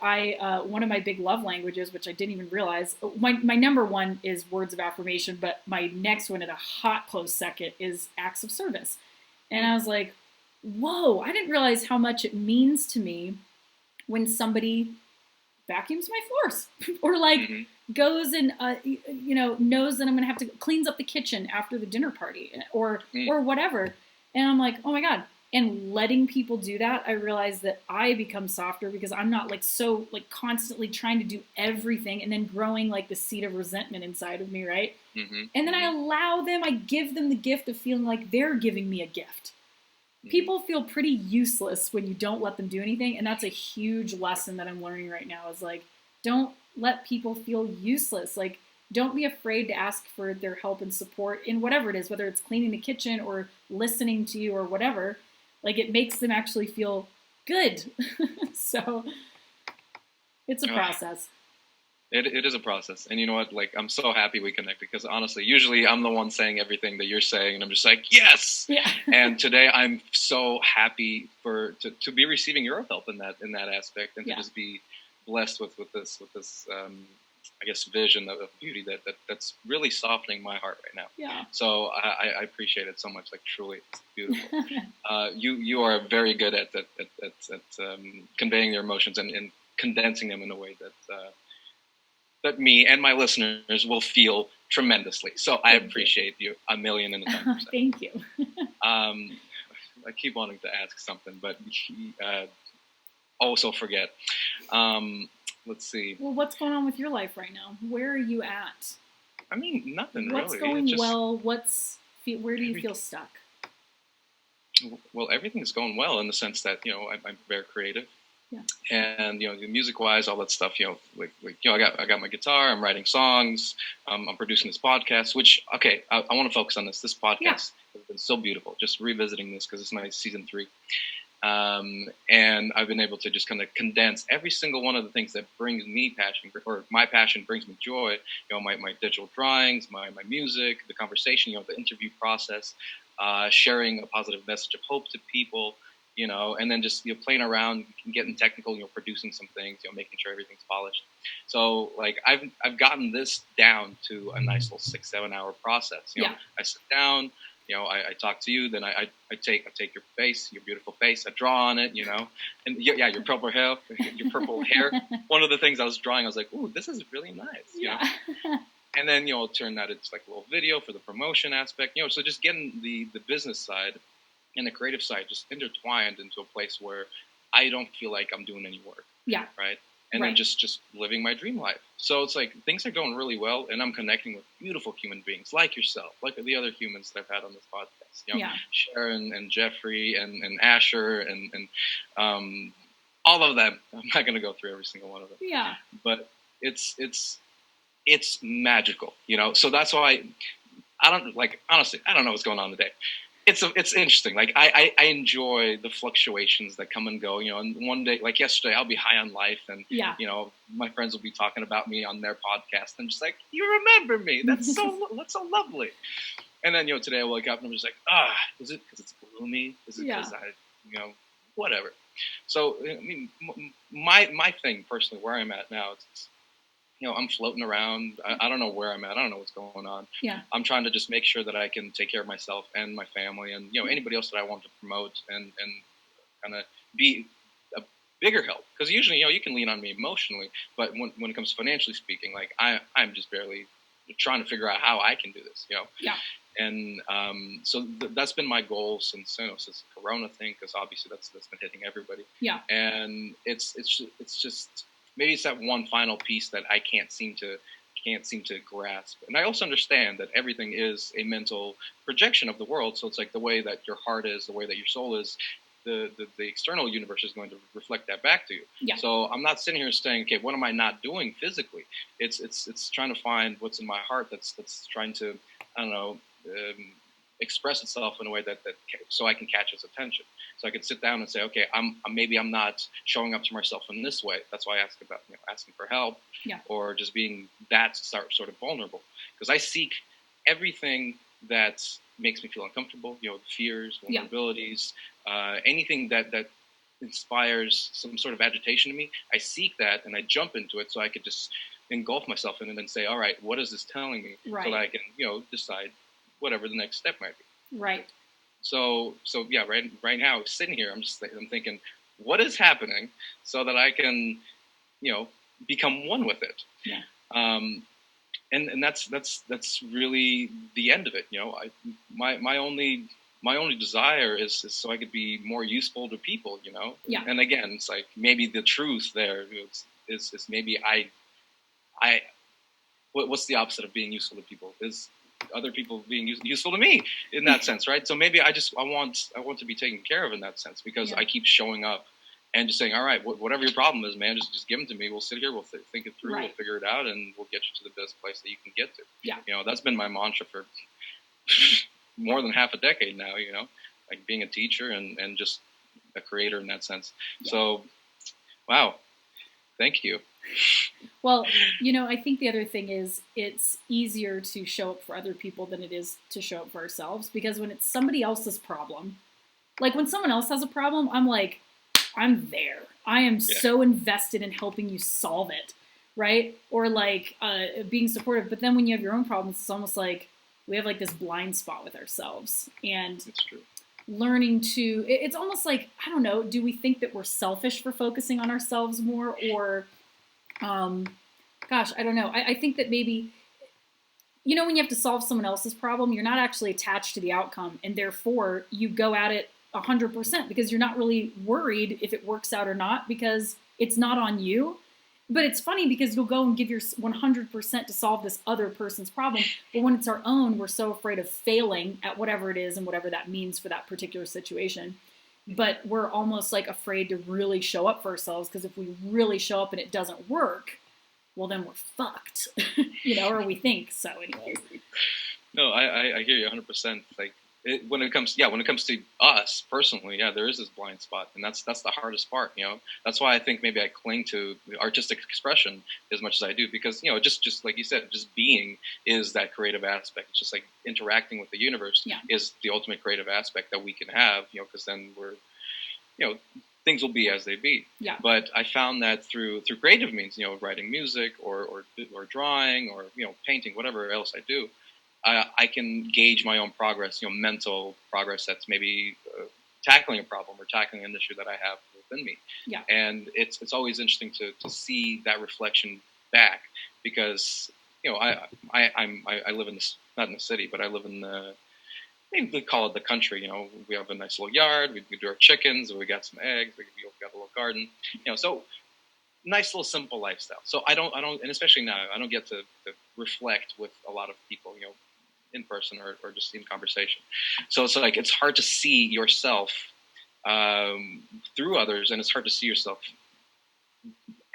Speaker 2: one of my big love languages, which I didn't even realize, my number one is words of affirmation, but my next one, at a hot close second, is acts of service. And I was like, whoa, I didn't realize how much it means to me when somebody vacuums my floors, or like goes and, knows that I'm going to have to cleans up the kitchen after the dinner party, or whatever. And I'm like, oh my God. And letting people do that, I realized that I become softer, because I'm not like so like constantly trying to do everything, and then growing like the seed of resentment inside of me, right? And then I allow them, I give them the gift of feeling like they're giving me a gift. People feel pretty useless when you don't let them do anything, and that's a huge lesson that I'm learning right now, is like, don't let people feel useless. Like, don't be afraid to ask for their help and support in whatever it is, whether it's cleaning the kitchen or listening to you or whatever. Like, it makes them actually feel good. So it's a process.
Speaker 1: It is a process. And you know what? Like, I'm so happy we connected, because honestly, usually I'm the one saying everything that you're saying, and I'm just like, yes. Yeah. And today I'm so happy to be receiving your help in that aspect, and to just be blessed with this I guess vision of beauty that's really softening my heart right now. Yeah. So I appreciate it so much. Like, truly, it's beautiful. You are very good at conveying your emotions and condensing them in a way that me and my listeners will feel tremendously. So I appreciate you a million and a times.
Speaker 2: Thank you.
Speaker 1: I keep wanting to ask something, but also forget. Let's see.
Speaker 2: Well, what's going on with your life right now? Where are you at?
Speaker 1: I mean, nothing
Speaker 2: what's
Speaker 1: really.
Speaker 2: What's going well? Where do you feel stuck?
Speaker 1: Well, everything's going well in the sense that, I'm very creative. Yeah. And, music-wise, all that stuff, I got my guitar, I'm writing songs, I'm producing this podcast, which, okay, I want to focus on this. This podcast has been so beautiful, just revisiting this, because it's my season 3. And I've been able to just kind of condense every single one of the things that brings me passion, or my passion brings me joy. My digital drawings, my music, the conversation, the interview process, sharing a positive message of hope to people, and then just playing around, getting technical, producing some things, making sure everything's polished. So like I've gotten this down to a nice little 6-7 hour process. I sit down, I talk to you, then I take your face, your beautiful face, I draw on it, and your purple hair, One of the things I was drawing, I was like, ooh, this is really nice, And then, I'll turn that into like a little video for the promotion aspect, so just getting the business side and the creative side just intertwined into a place where I don't feel like I'm doing any work.
Speaker 2: Yeah.
Speaker 1: Right. And then just living my dream life. So it's like things are going really well, and I'm connecting with beautiful human beings like yourself, like the other humans that I've had on this podcast. Sharon and Jeffrey and Asher and all of them. I'm not going to go through every single one of them.
Speaker 2: Yeah.
Speaker 1: But it's magical, So that's why honestly, I don't know what's going on today. It's interesting. Like I enjoy the fluctuations that come and go, and one day, like yesterday, I'll be high on life, and my friends will be talking about me on their podcast, and just like, you remember me? That's so lovely. And then today I wake up and I'm just like, is it because it's gloomy? Is it because I whatever. So I mean, my thing personally, where I'm at now, it's I'm floating around. I don't know where I'm at. I don't know what's going on.
Speaker 2: Yeah.
Speaker 1: I'm trying to just make sure that I can take care of myself and my family, and anybody else that I want to promote and kind of be a bigger help. Because usually you can lean on me emotionally, but when it comes to financially speaking, like I'm just barely trying to figure out how I can do this.
Speaker 2: Yeah.
Speaker 1: And so that's been my goal since the Corona thing, because obviously that's been hitting everybody.
Speaker 2: Yeah.
Speaker 1: And it's just. Maybe it's that one final piece that I can't seem to grasp. And I also understand that everything is a mental projection of the world. So it's like the way that your heart is, the way that your soul is, the external universe is going to reflect that back to you.
Speaker 2: Yeah.
Speaker 1: So I'm not sitting here saying, okay, what am I not doing physically? It's trying to find what's in my heart that's trying to, I don't know, express itself in a way that so I can catch its attention. So I could sit down and say, okay, maybe I'm not showing up to myself in this way. That's why I ask about asking for help, or just being that sort of vulnerable, because I seek everything that makes me feel uncomfortable. Fears, vulnerabilities, anything that inspires some sort of agitation in me. I seek that and I jump into it, so I could just engulf myself in it and say, all right, what is this telling me, so that I can decide whatever the next step might be.
Speaker 2: Right.
Speaker 1: So yeah, right now, sitting here, I'm thinking, what is happening, so that I can, become one with it.
Speaker 2: Yeah.
Speaker 1: And that's really the end of it. My only desire is so I could be more useful to people.
Speaker 2: Yeah.
Speaker 1: And again, it's like maybe the truth there is maybe what's the opposite of being useful to people is other people being useful to me in that sense, right? So maybe I want to be taken care of in that sense, because I keep showing up and just saying, all right, whatever your problem is, man, just give them to me. We'll sit here, we'll think it through, we'll figure it out, and we'll get you to the best place that you can get to.
Speaker 2: Yeah.
Speaker 1: That's been my mantra for more than half a decade now, like being a teacher and just a creator in that sense. Yeah. So, wow. Thank you.
Speaker 2: Well, I think the other thing is it's easier to show up for other people than it is to show up for ourselves, because when it's somebody else's problem, like when someone else has a problem, I'm like, I'm there. I am so invested in helping you solve it, right? Or like being supportive. But then when you have your own problems, it's almost like we have like this blind spot with ourselves. And
Speaker 1: it's true.
Speaker 2: Learning to, it's almost like, I don't know, do we think that we're selfish for focusing on ourselves more, or gosh, I don't know. I think that maybe, when you have to solve someone else's problem, you're not actually attached to the outcome, and therefore you go at it 100% because you're not really worried if it works out or not, because it's not on you. But it's funny because you'll go and give your 100% to solve this other person's problem. But when it's our own, we're so afraid of failing at whatever it is and whatever that means for that particular situation. But we're almost like afraid to really show up for ourselves, because if we really show up and it doesn't work, well, then we're fucked, or we think so anyways.
Speaker 1: No, I hear you 100%. Like when it comes to us personally, there is this blind spot, and that's the hardest part. That's why I think maybe I cling to the artistic expression as much as I do, because just like you said, just being is that creative aspect. It's just like interacting with the universe is the ultimate creative aspect that we can have. Because then we're things will be as they be.
Speaker 2: Yeah.
Speaker 1: But I found that through creative means, writing music or drawing or painting, whatever else I do, I can gauge my own progress, mental progress that's maybe tackling a problem or tackling an issue that I have within me.
Speaker 2: Yeah.
Speaker 1: And it's always interesting to see that reflection back, because I live in this, not in the city, but I live in the, maybe we call it the country. We have a nice little yard. We do our chickens. We got some eggs. We got a little garden. So nice little simple lifestyle. So I don't, and especially now, I don't get to reflect with a lot of people, in person or just in conversation. So it's like it's hard to see yourself through others, and it's hard to see yourself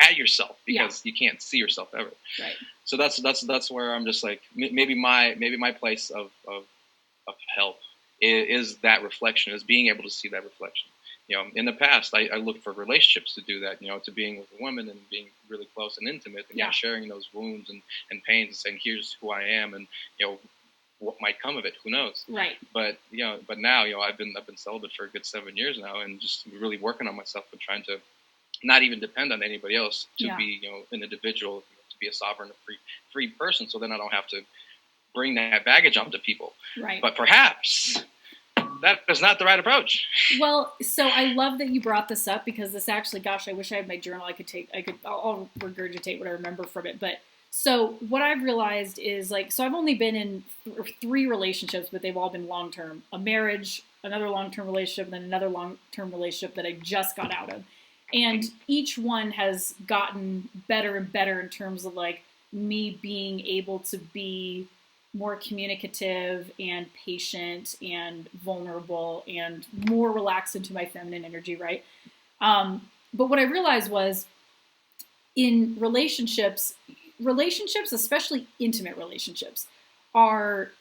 Speaker 1: at yourself because you can't see yourself ever.
Speaker 2: Right.
Speaker 1: So that's where I'm just like, maybe my place of help is that reflection, is being able to see that reflection. In the past, I looked for relationships to do that, to being with a woman and being really close and intimate and sharing those wounds and pains and saying, here's who I am, and, what might come of it, who knows?
Speaker 2: Right.
Speaker 1: But, but now, I've been celibate for a good 7 years now, and just really working on myself and trying to not even depend on anybody else to be, an individual, to be a sovereign, free person. So then I don't have to bring that baggage onto people.
Speaker 2: Right.
Speaker 1: But perhaps that is not the right approach.
Speaker 2: Well, so I love that you brought this up, because this actually, gosh, I wish I had my journal. I'll regurgitate what I remember from it. But so what I've realized is, like, so I've only been in 3 relationships, but they've all been long-term. A marriage, another long-term relationship, and then another long-term relationship that I just got out of. And each one has gotten better and better in terms of, like, me being able to be more communicative and patient and vulnerable and more relaxed into my feminine energy, right? But what I realized was, in relationships, especially intimate relationships, are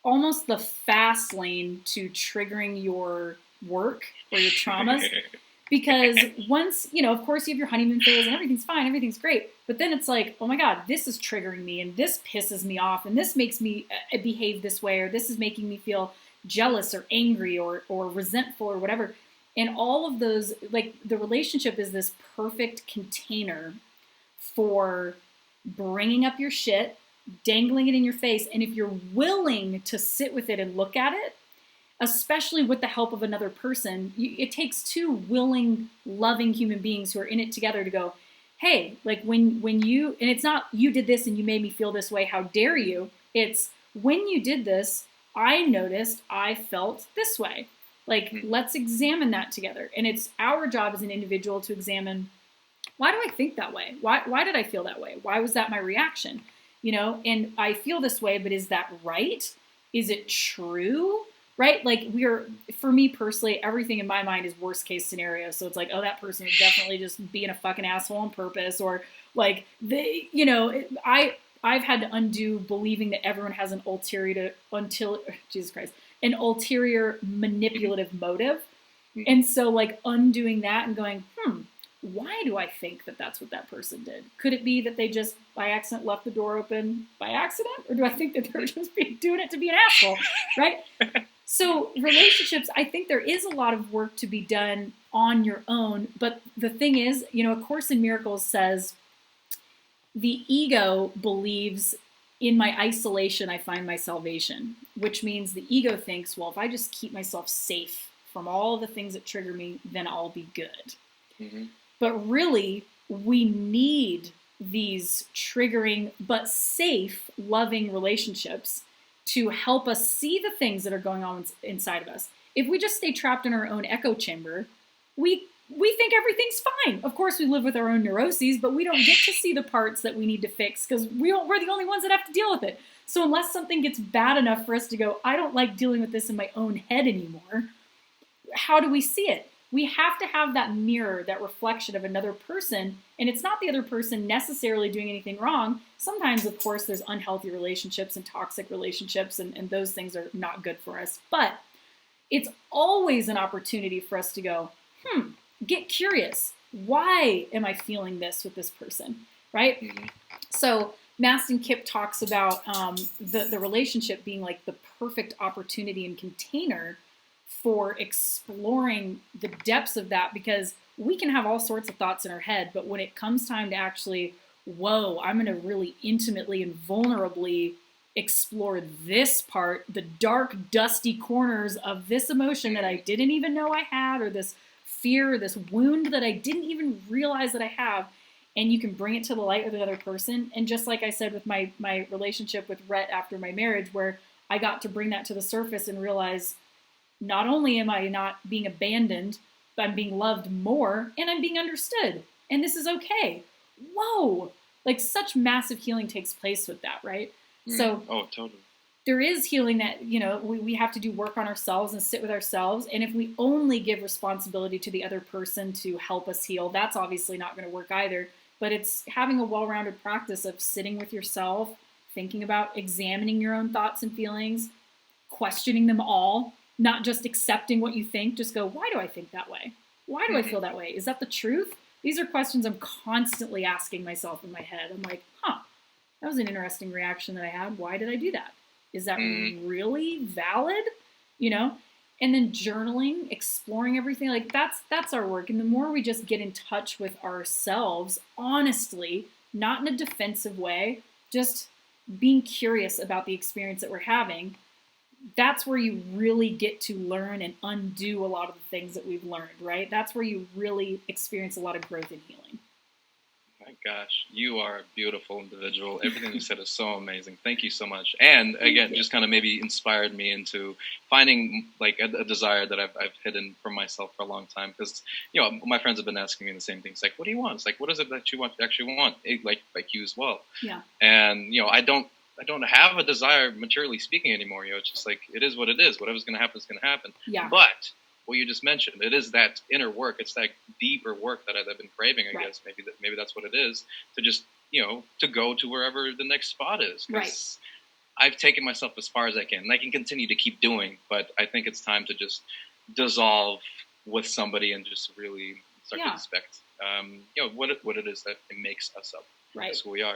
Speaker 2: almost the fast lane to triggering your work or your traumas. Because once, of course you have your honeymoon phase and everything's fine, everything's great. But then it's like, oh my God, this is triggering me, and this pisses me off, and this makes me behave this way, or this is making me feel jealous or angry or resentful or whatever. And all of those, like, the relationship is this perfect container for bringing up your shit, dangling it in your face. And if you're willing to sit with it and look at it, especially with the help of another person, it takes 2 willing, loving human beings who are in it together to go, hey, like, when you, and it's not you did this and you made me feel this way, how dare you? It's, when you did this, I noticed I felt this way. Like, let's examine that together. And it's our job as an individual to examine, why do I think that way? Why did I feel that way? Why was that my reaction? And I feel this way, but is that right? Is it true? Right? Like, for me personally, everything in my mind is worst case scenario. So it's like, oh, that person is definitely just being a fucking asshole on purpose. Or like, I've had to undo believing that everyone has an ulterior manipulative motive. And so, like, undoing that and going, why do I think that that's what that person did? Could it be that they just by accident left the door open by accident? Or do I think that they're just doing it to be an asshole? Right? So relationships, I think there is a lot of work to be done on your own. But the thing is, A Course in Miracles says, the ego believes, in my isolation, I find my salvation, which means the ego thinks, well, if I just keep myself safe from all the things that trigger me, then I'll be good. Mm-hmm. But really, we need these triggering but safe, loving relationships to help us see the things that are going on inside of us. If we just stay trapped in our own echo chamber, we think everything's fine. Of course, we live with our own neuroses, but we don't get to see the parts that we need to fix because we're the only ones that have to deal with it. So unless something gets bad enough for us to go, I don't like dealing with this in my own head anymore, how do we see it? We have to have that mirror, that reflection of another person. And it's not the other person necessarily doing anything wrong. Sometimes, of course, there's unhealthy relationships and toxic relationships, and those things are not good for us. But it's always an opportunity for us to go, get curious. Why am I feeling this with this person, right? Mm-hmm. So Mastin Kipp talks about the relationship being like the perfect opportunity and container for exploring the depths of that, because we can have all sorts of thoughts in our head, but when it comes time to actually, whoa, I'm going to really intimately and vulnerably explore this part, the dark, dusty corners of this emotion that I didn't even know I had, or this fear, or this wound that I didn't even realize that I have, and you can bring it to the light with another person. And just like I said with my relationship with Rhett after my marriage, where I got to bring that to the surface and realize not only am I not being abandoned, but I'm being loved more, and I'm being understood, and this is okay. Whoa! Like, such massive healing takes place with that, right? So,
Speaker 1: oh, totally.
Speaker 2: There is healing that, we have to do work on ourselves and sit with ourselves. And if we only give responsibility to the other person to help us heal, that's obviously not going to work either. But it's having a well-rounded practice of sitting with yourself, thinking about examining your own thoughts and feelings, questioning them all, not just accepting what you think. Just go, why do I think that way? Why do I feel that way? Is that the truth? These are questions I'm constantly asking myself in my head. I'm like, that was an interesting reaction that I had. Why did I do that? Is that really valid? And then journaling, exploring everything, like that's our work. And the more we just get in touch with ourselves, honestly, not in a defensive way, just being curious about the experience that we're having, that's where you really get to learn and undo a lot of the things that we've learned, right? That's where you really experience a lot of growth and healing.
Speaker 1: My gosh, you are a beautiful individual. Everything you said is so amazing. Thank you so much. And again, just kind of maybe inspired me into finding like a desire that I've hidden from myself for a long time. Because, my friends have been asking me the same things. Like, what do you want? It's like, what is it that you actually want? Like you as well.
Speaker 2: Yeah.
Speaker 1: And, I don't have a desire, materially speaking, anymore. It's just like, it is what it is. Whatever's going to happen is going to happen.
Speaker 2: Yeah.
Speaker 1: But what you just mentioned, it is that inner work. It's that deeper work that I've been craving, I guess. Maybe that's what it is, to just, to go to wherever the next spot is.
Speaker 2: Right.
Speaker 1: I've taken myself as far as I can, and I can continue to keep doing, but I think it's time to just dissolve with somebody and just really start to respect, what it is that makes us up.
Speaker 2: Right.
Speaker 1: That's who we are.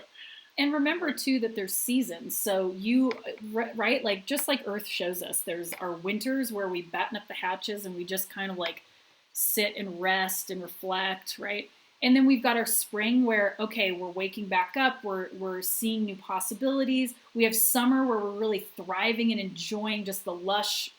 Speaker 2: And remember, too, that there's seasons. So right, like just like Earth shows us, there's our winters where we batten up the hatches and we just kind of like sit and rest and reflect, right? And then we've got our spring where, okay, we're waking back up, we're seeing new possibilities. We have summer where we're really thriving and enjoying just the lush,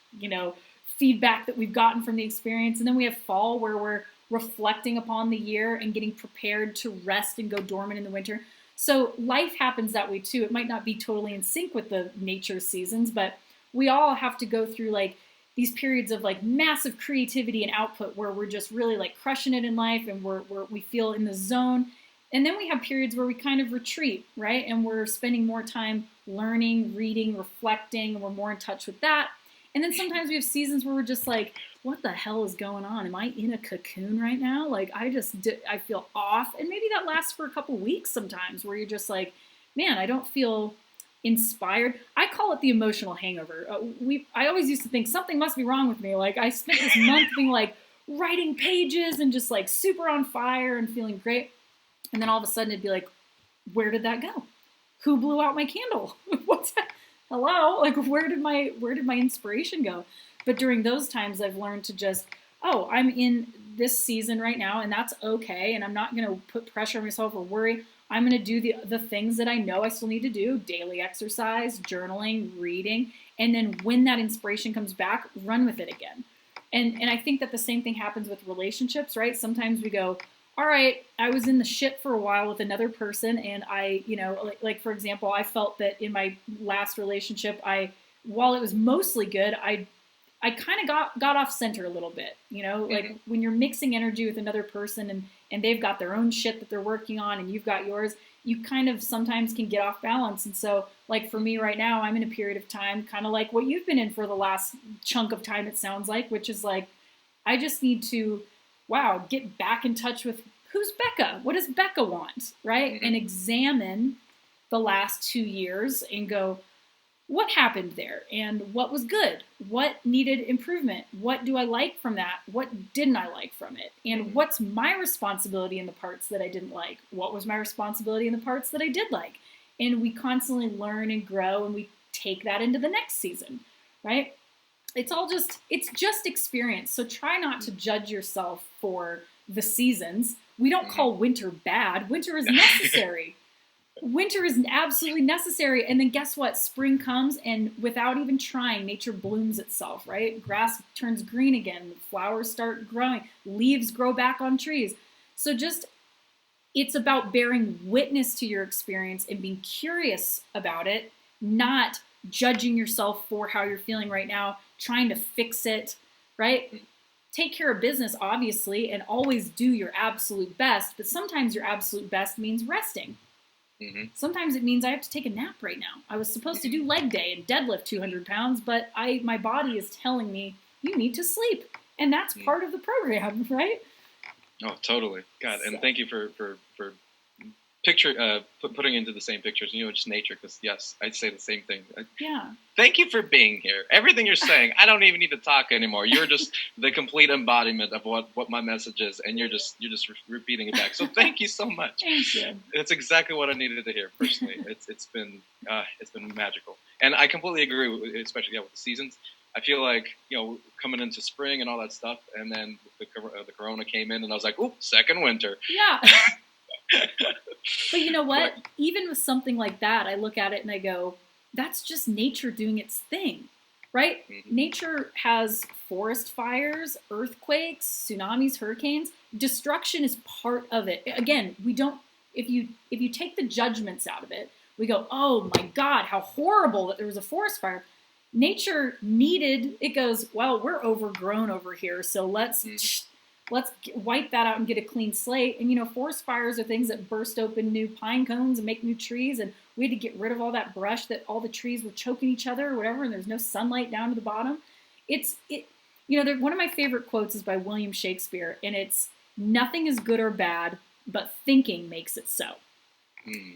Speaker 2: feedback that we've gotten from the experience. And then we have fall where we're reflecting upon the year and getting prepared to rest and go dormant in the winter. So life happens that way too. It might not be totally in sync with the nature seasons, but we all have to go through like these periods of like massive creativity and output where we're just really like crushing it in life and we feel in the zone. And then we have periods where we kind of retreat, right? And we're spending more time learning, reading, reflecting, and we're more in touch with that. And then sometimes we have seasons where we're just like, what the hell is going on? Am I in a cocoon right now? Like, I feel off. And maybe that lasts for a couple weeks sometimes where you're just like, man, I don't feel inspired. I call it the emotional hangover. I always used to think something must be wrong with me. Like, I spent this month being like writing pages and just like super on fire and feeling great. And then all of a sudden it'd be like, where did that go? Who blew out my candle? What's that? Hello? Like, where did my inspiration go? But during those times, I've learned to just, I'm in this season right now, and that's okay. And I'm not going to put pressure on myself or worry. I'm going to do the things that I know I still need to do: daily exercise, journaling, reading. And then when that inspiration comes back, run with it again. And I think that the same thing happens with relationships, right? Sometimes we go, all right, I was in the shit for a while with another person, and I, like for example, I felt that in my last relationship, while it was mostly good, I kind of got off center a little bit, like when you're mixing energy with another person and they've got their own shit that they're working on and you've got yours, you kind of sometimes can get off balance. And so like for me right now, I'm in a period of time kind of like what you've been in for the last chunk of time, it sounds like, which is like, I just need to, get back in touch with who's Becca? What does Becca want? Right? And examine the last 2 years and go, what happened there and what was good? What needed improvement? What do I like from that? What didn't I like from it? And what's my responsibility in the parts that I didn't like? What was my responsibility in the parts that I did like? And we constantly learn and grow, and we take that into the next season, right? it's just experience. So try not to judge yourself for the seasons. We don't call winter bad. Winter is necessary. Winter is absolutely necessary. And then guess what? Spring comes, and without even trying, nature blooms itself, right? Grass turns green again. Flowers start growing. Leaves grow back on trees. So it's about bearing witness to your experience and being curious about it, not judging yourself for how you're feeling right now, trying to fix it, right? Take care of business, obviously, and always do your absolute best. But sometimes your absolute best means resting. Mm-hmm. Sometimes it means I have to take a nap right now. I was supposed to do leg day and deadlift 200 pounds, but my body is telling me you need to sleep. And that's part of the program, right?
Speaker 1: Oh, totally. God, and thank you for putting into the same pictures, just nature, because yes, I'd say the same thing.
Speaker 2: Yeah.
Speaker 1: Thank you for being here. Everything you're saying, I don't even need to talk anymore. You're just the complete embodiment of what my message is, and you're just repeating it back. So thank you so much.
Speaker 2: Thank you.
Speaker 1: It's exactly what I needed to hear personally. It's been magical, and I completely agree, especially with the seasons. I feel like, coming into spring and all that stuff, and then the corona came in, and I was like, "Ooh, second winter."
Speaker 2: Yeah. But you know what? Even with something like that, I look at it and I go, that's just nature doing its thing, right? Mm-hmm. Nature has forest fires, earthquakes, tsunamis, hurricanes. Destruction is part of it. Again, we don't, if you take the judgments out of it, we go, oh my God, how horrible that there was a forest fire. Nature it goes, well, we're overgrown over here, so let's wipe that out and get a clean slate. And, forest fires are things that burst open new pine cones and make new trees. And we had to get rid of all that brush that all the trees were choking each other or whatever. And there's no sunlight down to the bottom. One of my favorite quotes is by William Shakespeare. And it's, nothing is good or bad, but thinking makes it so.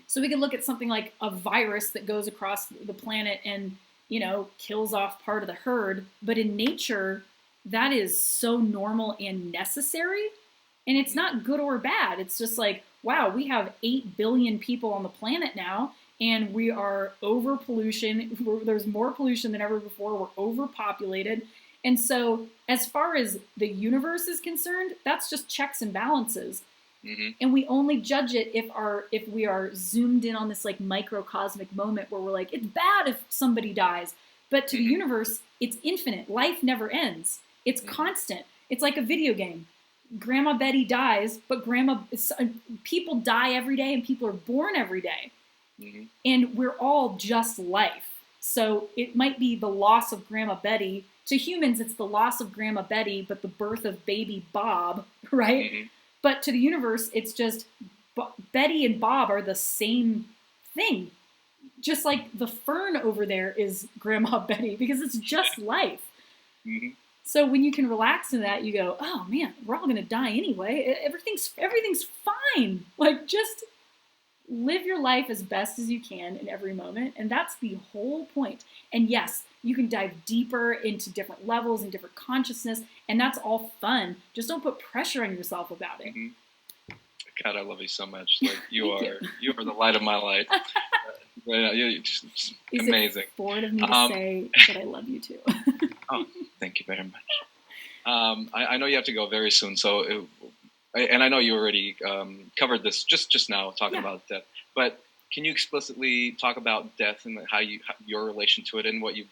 Speaker 2: So we can look at something like a virus that goes across the planet and, kills off part of the herd. But in nature, that is so normal and necessary, and it's not good or bad. It's just like, wow, we have 8 billion people on the planet now, and we are over pollution. There's more pollution than ever before. We're overpopulated. And so as far as the universe is concerned, that's just checks and balances. Mm-hmm. And we only judge it if we are zoomed in on this like microcosmic moment where we're like, it's bad if somebody dies. But to the universe, it's infinite. Life never ends. It's constant. It's like a video game. Grandma Betty dies, but people die every day and people are born every day. Mm-hmm. And we're all just life. So it might be the loss of Grandma Betty. To humans, it's the loss of Grandma Betty, but the birth of baby Bob, right? Mm-hmm. But to the universe, it's just Betty and Bob are the same thing. Just like the fern over there is Grandma Betty, because it's just life. Mm-hmm. So when you can relax in that, you go, oh man, we're all going to die anyway. Everything's fine. Like, just live your life as best as you can in every moment. And that's the whole point. And yes, you can dive deeper into different levels and different consciousness. And that's all fun. Just don't put pressure on yourself about it.
Speaker 1: Mm-hmm. God, I love you so much. Like, you are the light of my life. You're just amazing.
Speaker 2: Is it bored of me to say that I love you too?
Speaker 1: Oh, thank you very much. I know you have to go very soon, and I know you already covered this just now, talking about death. But can you explicitly talk about death and your relation to it, and what it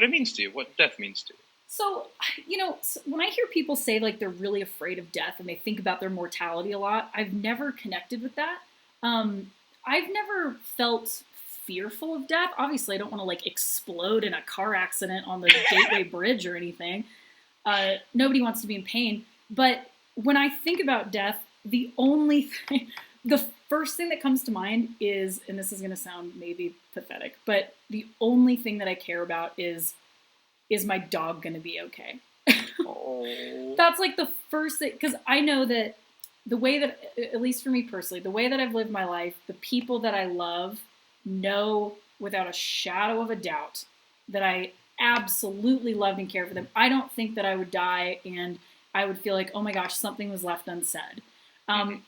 Speaker 1: means to you, what death means to you?
Speaker 2: So, when I hear people say like they're really afraid of death and they think about their mortality a lot, I've never connected with that. I've never felt fearful of death. Obviously, I don't want to like explode in a car accident on the Gateway Bridge or anything. Nobody wants to be in pain. But when I think about death, the first thing that comes to mind is, and this is going to sound maybe pathetic, but the only thing that I care about is my dog going to be okay? Oh. That's like the first thing, because I know that the way that, at least for me personally, the way that I've lived my life, the people that I love know without a shadow of a doubt that I absolutely loved and cared for them. I don't think that I would die and I would feel like, oh my gosh, something was left unsaid.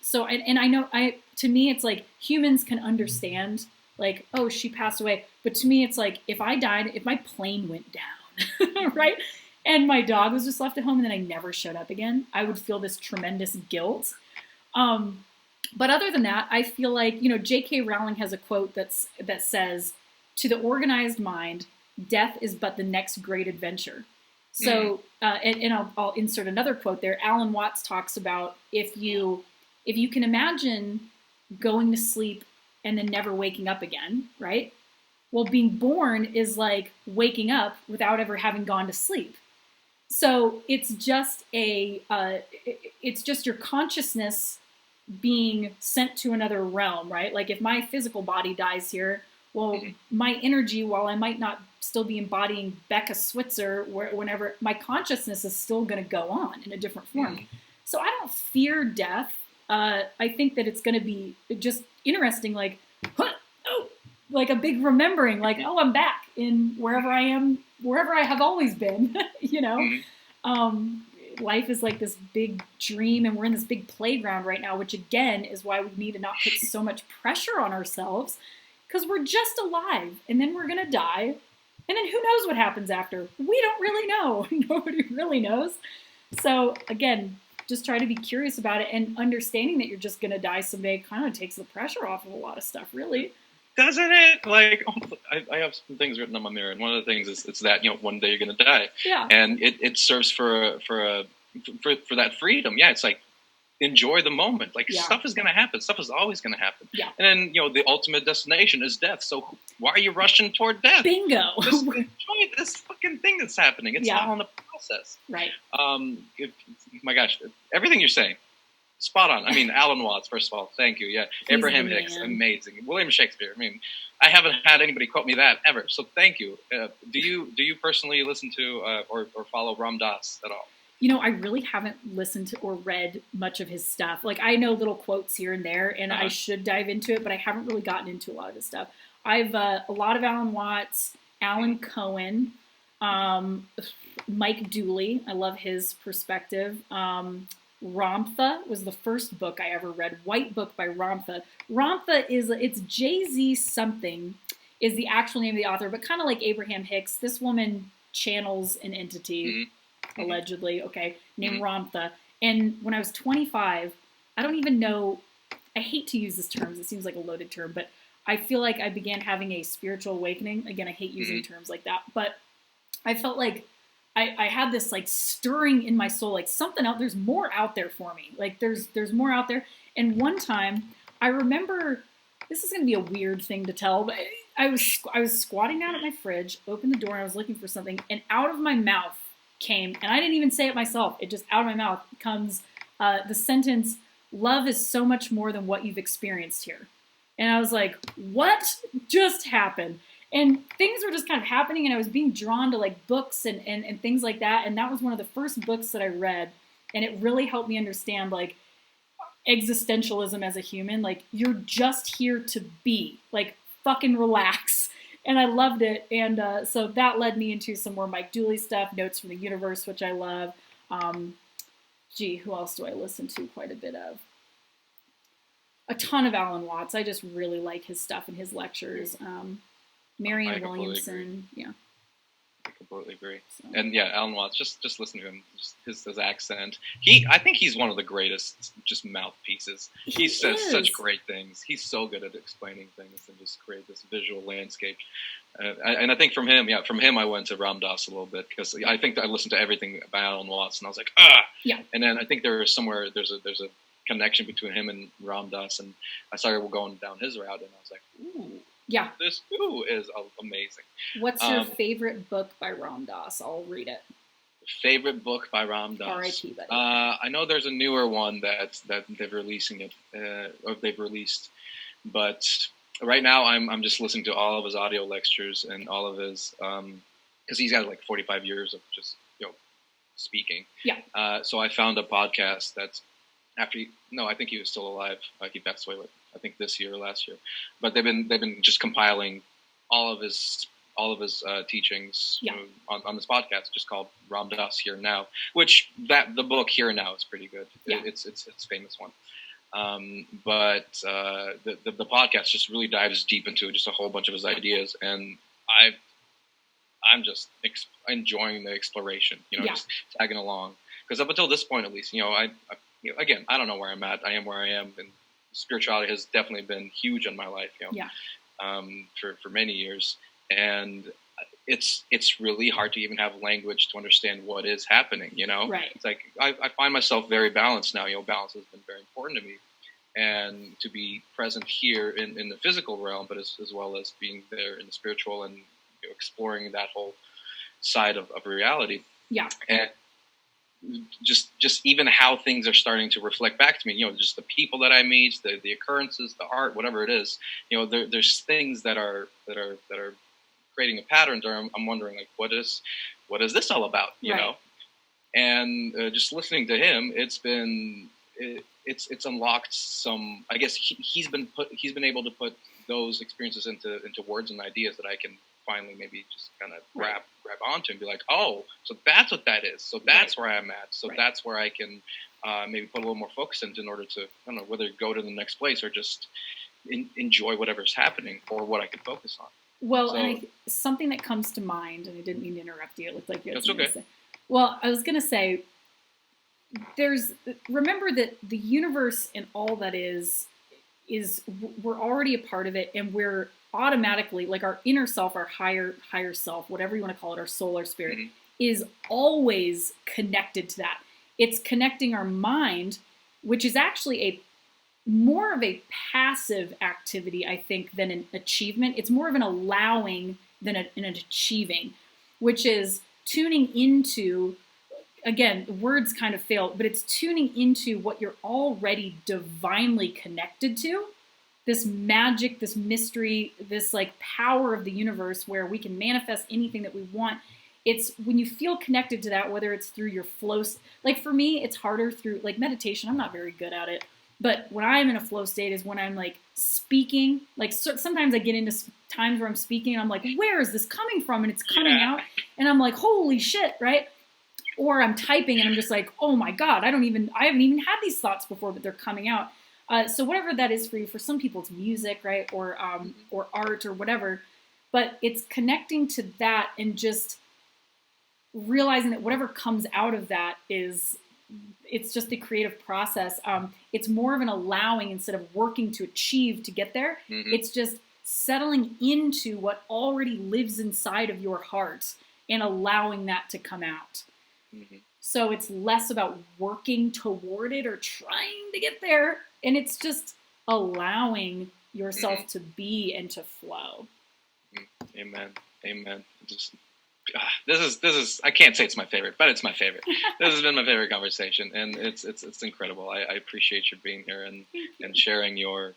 Speaker 2: So I know, to me, it's like humans can understand, like, oh, she passed away. But to me, it's like, if I died, if my plane went down, right? And my dog was just left at home and then I never showed up again, I would feel this tremendous guilt. But other than that, I feel like, J.K. Rowling has a quote that says, to the organized mind, death is but the next great adventure. So, and I'll insert another quote there. Alan Watts talks about if you can imagine going to sleep and then never waking up again, right? Well, being born is like waking up without ever having gone to sleep. So it's just it's just your consciousness being sent to another realm, right? Like if my physical body dies here, well, my energy, while I might not still be embodying Becca Switzer, whenever my consciousness is still going to go on in a different form. So I don't fear death. I think that it's going to be just interesting, like, like a big remembering, like, oh, I'm back in wherever I am, wherever I have always been, Life is like this big dream, and we're in this big playground right now, which again is why we need to not put so much pressure on ourselves, because we're just alive, and then we're going to die, and then who knows what happens after? We don't really know. Nobody really knows. So again, just try to be curious about it, and understanding that you're just going to die someday kind of takes the pressure off of a lot of stuff, really.
Speaker 1: Doesn't it? Like, I have some things written on my mirror, and one of the things is it's that one day you're going to die, and it serves for that freedom. Yeah, it's like, enjoy the moment. Like, stuff is going to happen. Stuff is always going to happen. Yeah. And then the ultimate destination is death. So why are you rushing toward death?
Speaker 2: Bingo.
Speaker 1: Just enjoy this fucking thing that's happening. It's all in the process.
Speaker 2: Right.
Speaker 1: My gosh, everything you're saying. Spot on. I mean, Alan Watts, first of all, thank you. Yeah, Abraham Hicks, amazing. William Shakespeare. I mean, I haven't had anybody quote me that ever. So thank you. Do you personally listen to or follow Ram Dass at all?
Speaker 2: I really haven't listened to or read much of his stuff. Like, I know little quotes here and there, and I should dive into it, but I haven't really gotten into a lot of his stuff. I've a lot of Alan Watts, Alan Cohen, Mike Dooley. I love his perspective. Ramtha was the first book I ever read. White Book by Ramtha. Ramtha it's Jay-Z something is the actual name of the author, but kind of like Abraham Hicks, this woman channels an entity, allegedly, named Ramtha. And when I was 25, I don't even know, I hate to use this term, it seems like a loaded term, but I feel like I began having a spiritual awakening. Again, I hate using terms like that, but I felt like I had this like stirring in my soul, like something out, there's more out there for me. Like there's more out there. And one time I remember, this is going to be a weird thing to tell, but I was squatting down at my fridge, opened the door, and I was looking for something, and out of my mouth came, and I didn't even say it myself, it just out of my mouth comes the sentence, "Love is so much more than what you've experienced here." And I was like, what just happened? And things were just kind of happening, and I was being drawn to like books and things like that. And that was one of the first books that I read, and it really helped me understand like existentialism as a human. Like, you're just here to be, like, fucking relax. And I loved it. And so that led me into some more Mike Dooley stuff, Notes from the Universe, which I love. Who else do I listen to quite a bit of? A ton of Alan Watts. I just really like his stuff and his lectures. Marianne Williamson, yeah.
Speaker 1: I completely agree. So. And yeah, Alan Watts, just listen to him, just his accent. I think he's one of the greatest just mouthpieces. He says such great things. He's so good at explaining things and just create this visual landscape. And I think from him I went to Ram Dass a little bit, because I think I listened to everything by Alan Watts and I was like,
Speaker 2: yeah.
Speaker 1: And then I think there's a connection between him and Ram Dass, and I started going down his route, and I was like, ooh.
Speaker 2: Yeah.
Speaker 1: This is amazing.
Speaker 2: What's your favorite book by Ram Dass? I'll read it.
Speaker 1: Favorite book by Ram Dass?
Speaker 2: R.I.P. buddy.
Speaker 1: I know there's a newer one that they're releasing it, or they've released, but right now I'm just listening to all of his audio lectures and all of his, because he's got like 45 years of just speaking.
Speaker 2: Yeah.
Speaker 1: So I found a podcast that's I think he was still alive. He passed away I think this year or last year, but they've been just compiling all of his teachings on this podcast, just called Ram Dass Here Now, which the book Here Now is pretty good.
Speaker 2: Yeah.
Speaker 1: It's a famous one. The podcast just really dives deep into just a whole bunch of his ideas, and I'm just enjoying the exploration, just tagging along. Because up until this point, at least, again, I don't know where I'm at. I am where I am, and spirituality has definitely been huge in my life, for many years. And it's really hard to even have language to understand what is happening,
Speaker 2: Right.
Speaker 1: It's like I find myself very balanced now. Balance has been very important to me, and to be present here in the physical realm, but as well as being there in the spiritual and exploring that whole side of reality.
Speaker 2: Yeah.
Speaker 1: And just even how things are starting to reflect back to me, just the people that I meet, the occurrences, the art, whatever it is, there's things that are creating a pattern. Or I'm wondering, like, what is this all about,
Speaker 2: right.
Speaker 1: And just listening to him, it's unlocked some. I guess he's been able to put those experiences into words and ideas that I can finally maybe just kind of grab onto and be like, oh, so that's what that is. So that's where I'm at. So that's where I can maybe put a little more focus in order to, I don't know, whether go to the next place or just enjoy whatever's happening or what I can focus on.
Speaker 2: Well, and something that comes to mind, and I didn't mean to interrupt you. It looked like you had something
Speaker 1: okay.
Speaker 2: to say. Well, I was going to say, remember that the universe and all that is we're already a part of it, and we're automatically, like, our inner self, our higher self, whatever you want to call it, our soul, our spirit, is always connected to that. It's connecting our mind, which is actually more of a passive activity, I think, than an achievement. It's more of an allowing than an achieving, which is tuning into, again, words kind of fail, but it's tuning into what you're already divinely connected to. This magic, this mystery, this like power of the universe where we can manifest anything that we want. It's when you feel connected to that, whether it's through your flow. Like for me, it's harder through like meditation. I'm not very good at it. But when I'm in a flow state is when I'm like speaking. Like sometimes I get into times where I'm speaking and I'm like, where is this coming from? And it's coming out. And I'm like, holy shit, right? Or I'm typing and I'm just like, oh my God, I haven't even had these thoughts before, but they're coming out. So whatever that is for you, for some people it's music, right? Or art or whatever. But it's connecting to that and just realizing that whatever comes out of that it's just a creative process. It's more of an allowing instead of working to achieve to get there. It's just settling into what already lives inside of your heart and allowing that to come out. So it's less about working toward it or trying to get there. And it's just allowing yourself to be and to flow.
Speaker 1: Amen. This is I can't say it's my favorite, but it's my favorite. This has been my favorite conversation, and it's incredible. I appreciate you being here and sharing your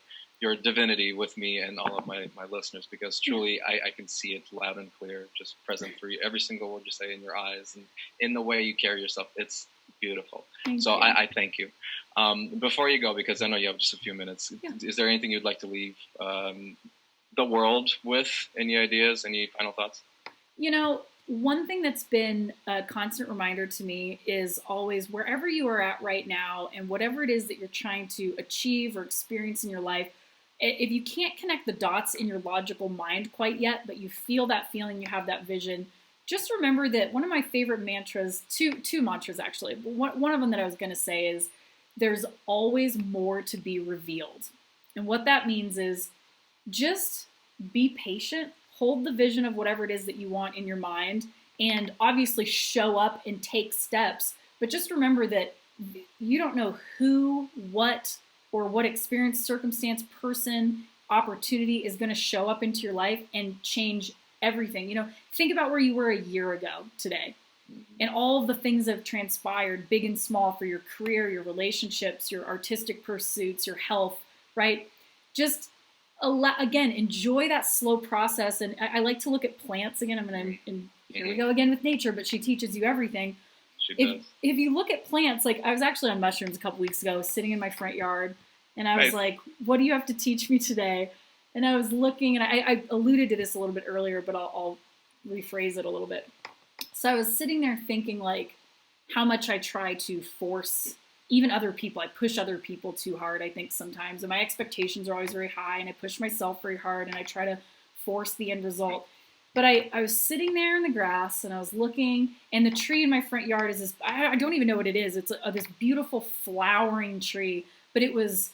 Speaker 1: divinity with me and all of my listeners, because truly I can see it loud and clear, just present through you, every single word you say, in your eyes and in the way you carry yourself. It's beautiful.
Speaker 2: Thank
Speaker 1: you.
Speaker 2: I
Speaker 1: thank you. Before you go, because I know you have just a few minutes, is there anything you'd like to leave the world with? Any ideas? Any final thoughts?
Speaker 2: One thing that's been a constant reminder to me is always, wherever you are at right now and whatever it is that you're trying to achieve or experience in your life, if you can't connect the dots in your logical mind quite yet, but you feel that feeling, you have that vision, just remember that one of my favorite mantras, two mantras actually, but one of them that I was going to say is, there's always more to be revealed. And what that means is just be patient, hold the vision of whatever it is that you want in your mind, and obviously show up and take steps. But just remember that you don't know who, what, or what experience, circumstance, person, opportunity is going to show up into your life and change everything. Think about where you were a year ago today and all of the things that have transpired, big and small, for your career, your relationships, your artistic pursuits, your health, right? Just again, enjoy that slow process. And I like to look at plants again. Here we go again with nature, but she teaches you everything. If you look at plants, like I was actually on mushrooms a couple weeks ago, sitting in my front yard, and I was like, what do you have to teach me today? And I was looking, and I alluded to this a little bit earlier, but I'll rephrase it a little bit. So I was sitting there thinking, like, how much I try to force even other people. I push other people too hard, I think, sometimes. And my expectations are always very high, and I push myself very hard, and I try to force the end result. But I was sitting there in the grass, and I was looking, and the tree in my front yard is this, I don't even know what it is. It's this beautiful flowering tree, but it was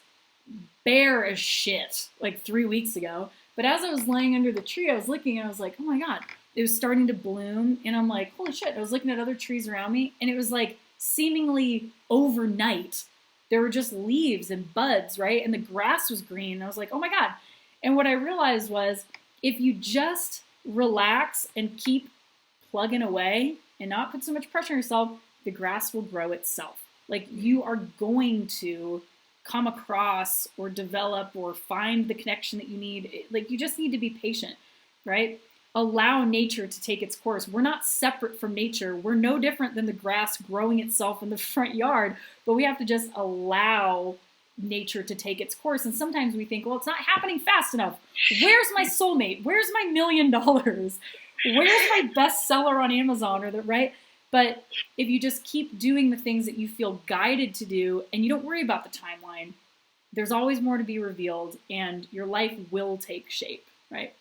Speaker 2: bare as shit like 3 weeks ago. But as I was laying under the tree, I was looking, and I was like, oh my God, it was starting to bloom. And I'm like, holy shit. I was looking at other trees around me, and it was like seemingly overnight, there were just leaves and buds, right? And the grass was green. And I was like, oh my God. And what I realized was, if you just relax and keep plugging away and not put so much pressure on yourself, the grass will grow itself. Like, you are going to come across or develop or find the connection that you need. Like, you just need to be patient, right? Allow nature to take its course. We're not separate from nature. We're no different than the grass growing itself in the front yard, but we have to just allow nature to take its course. And sometimes we think, well, it's not happening fast enough. Where's my soulmate? Where's my $1 million? Where's my bestseller on Amazon? Or the right? But if you just keep doing the things that you feel guided to do, and you don't worry about the timeline, there's always more to be revealed, and your life will take shape, right?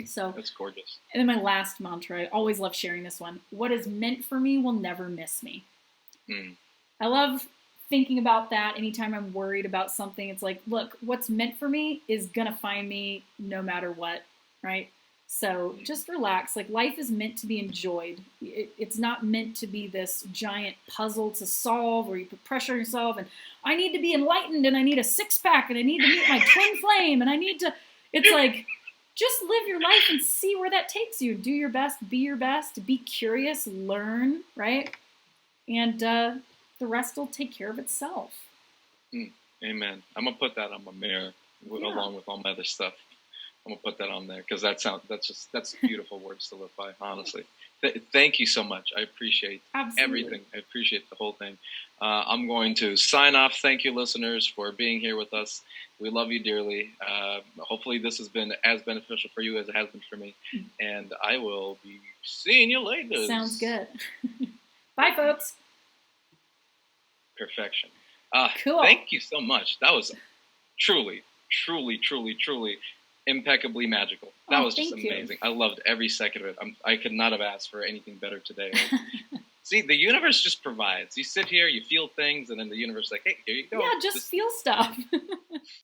Speaker 2: So
Speaker 1: that's gorgeous.
Speaker 2: And then my last mantra, I always love sharing this one. What is meant for me will never miss me. I love thinking about that anytime I'm worried about something. It's like, look, what's meant for me is going to find me no matter what, right? So just relax. Like, life is meant to be enjoyed. It's not meant to be this giant puzzle to solve where you put pressure on yourself and I need to be enlightened and I need a six-pack and I need to meet my twin flame and I need to, it's like, just live your life and see where that takes you. Do your best, be curious, learn, right? And the rest will take care of itself.
Speaker 1: Amen. I'm going to put that on my mirror along with all my other stuff. I'm going to put that on there because that's beautiful words to live by, honestly. Thank you so much. I appreciate everything. I appreciate the whole thing. I'm going to sign off. Thank you, listeners, for being here with us. We love you dearly. Hopefully this has been as beneficial for you as it has been for me. And I will be seeing you later.
Speaker 2: Sounds good. Bye, folks.
Speaker 1: Perfection.
Speaker 2: Cool.
Speaker 1: Thank you so much. That was truly, truly, truly, truly impeccably magical. That was just amazing. I loved every second of it. I could not have asked for anything better today. See, the universe just provides. You sit here, you feel things, and then the universe is like, hey, here you go.
Speaker 2: Yeah, just feel stuff.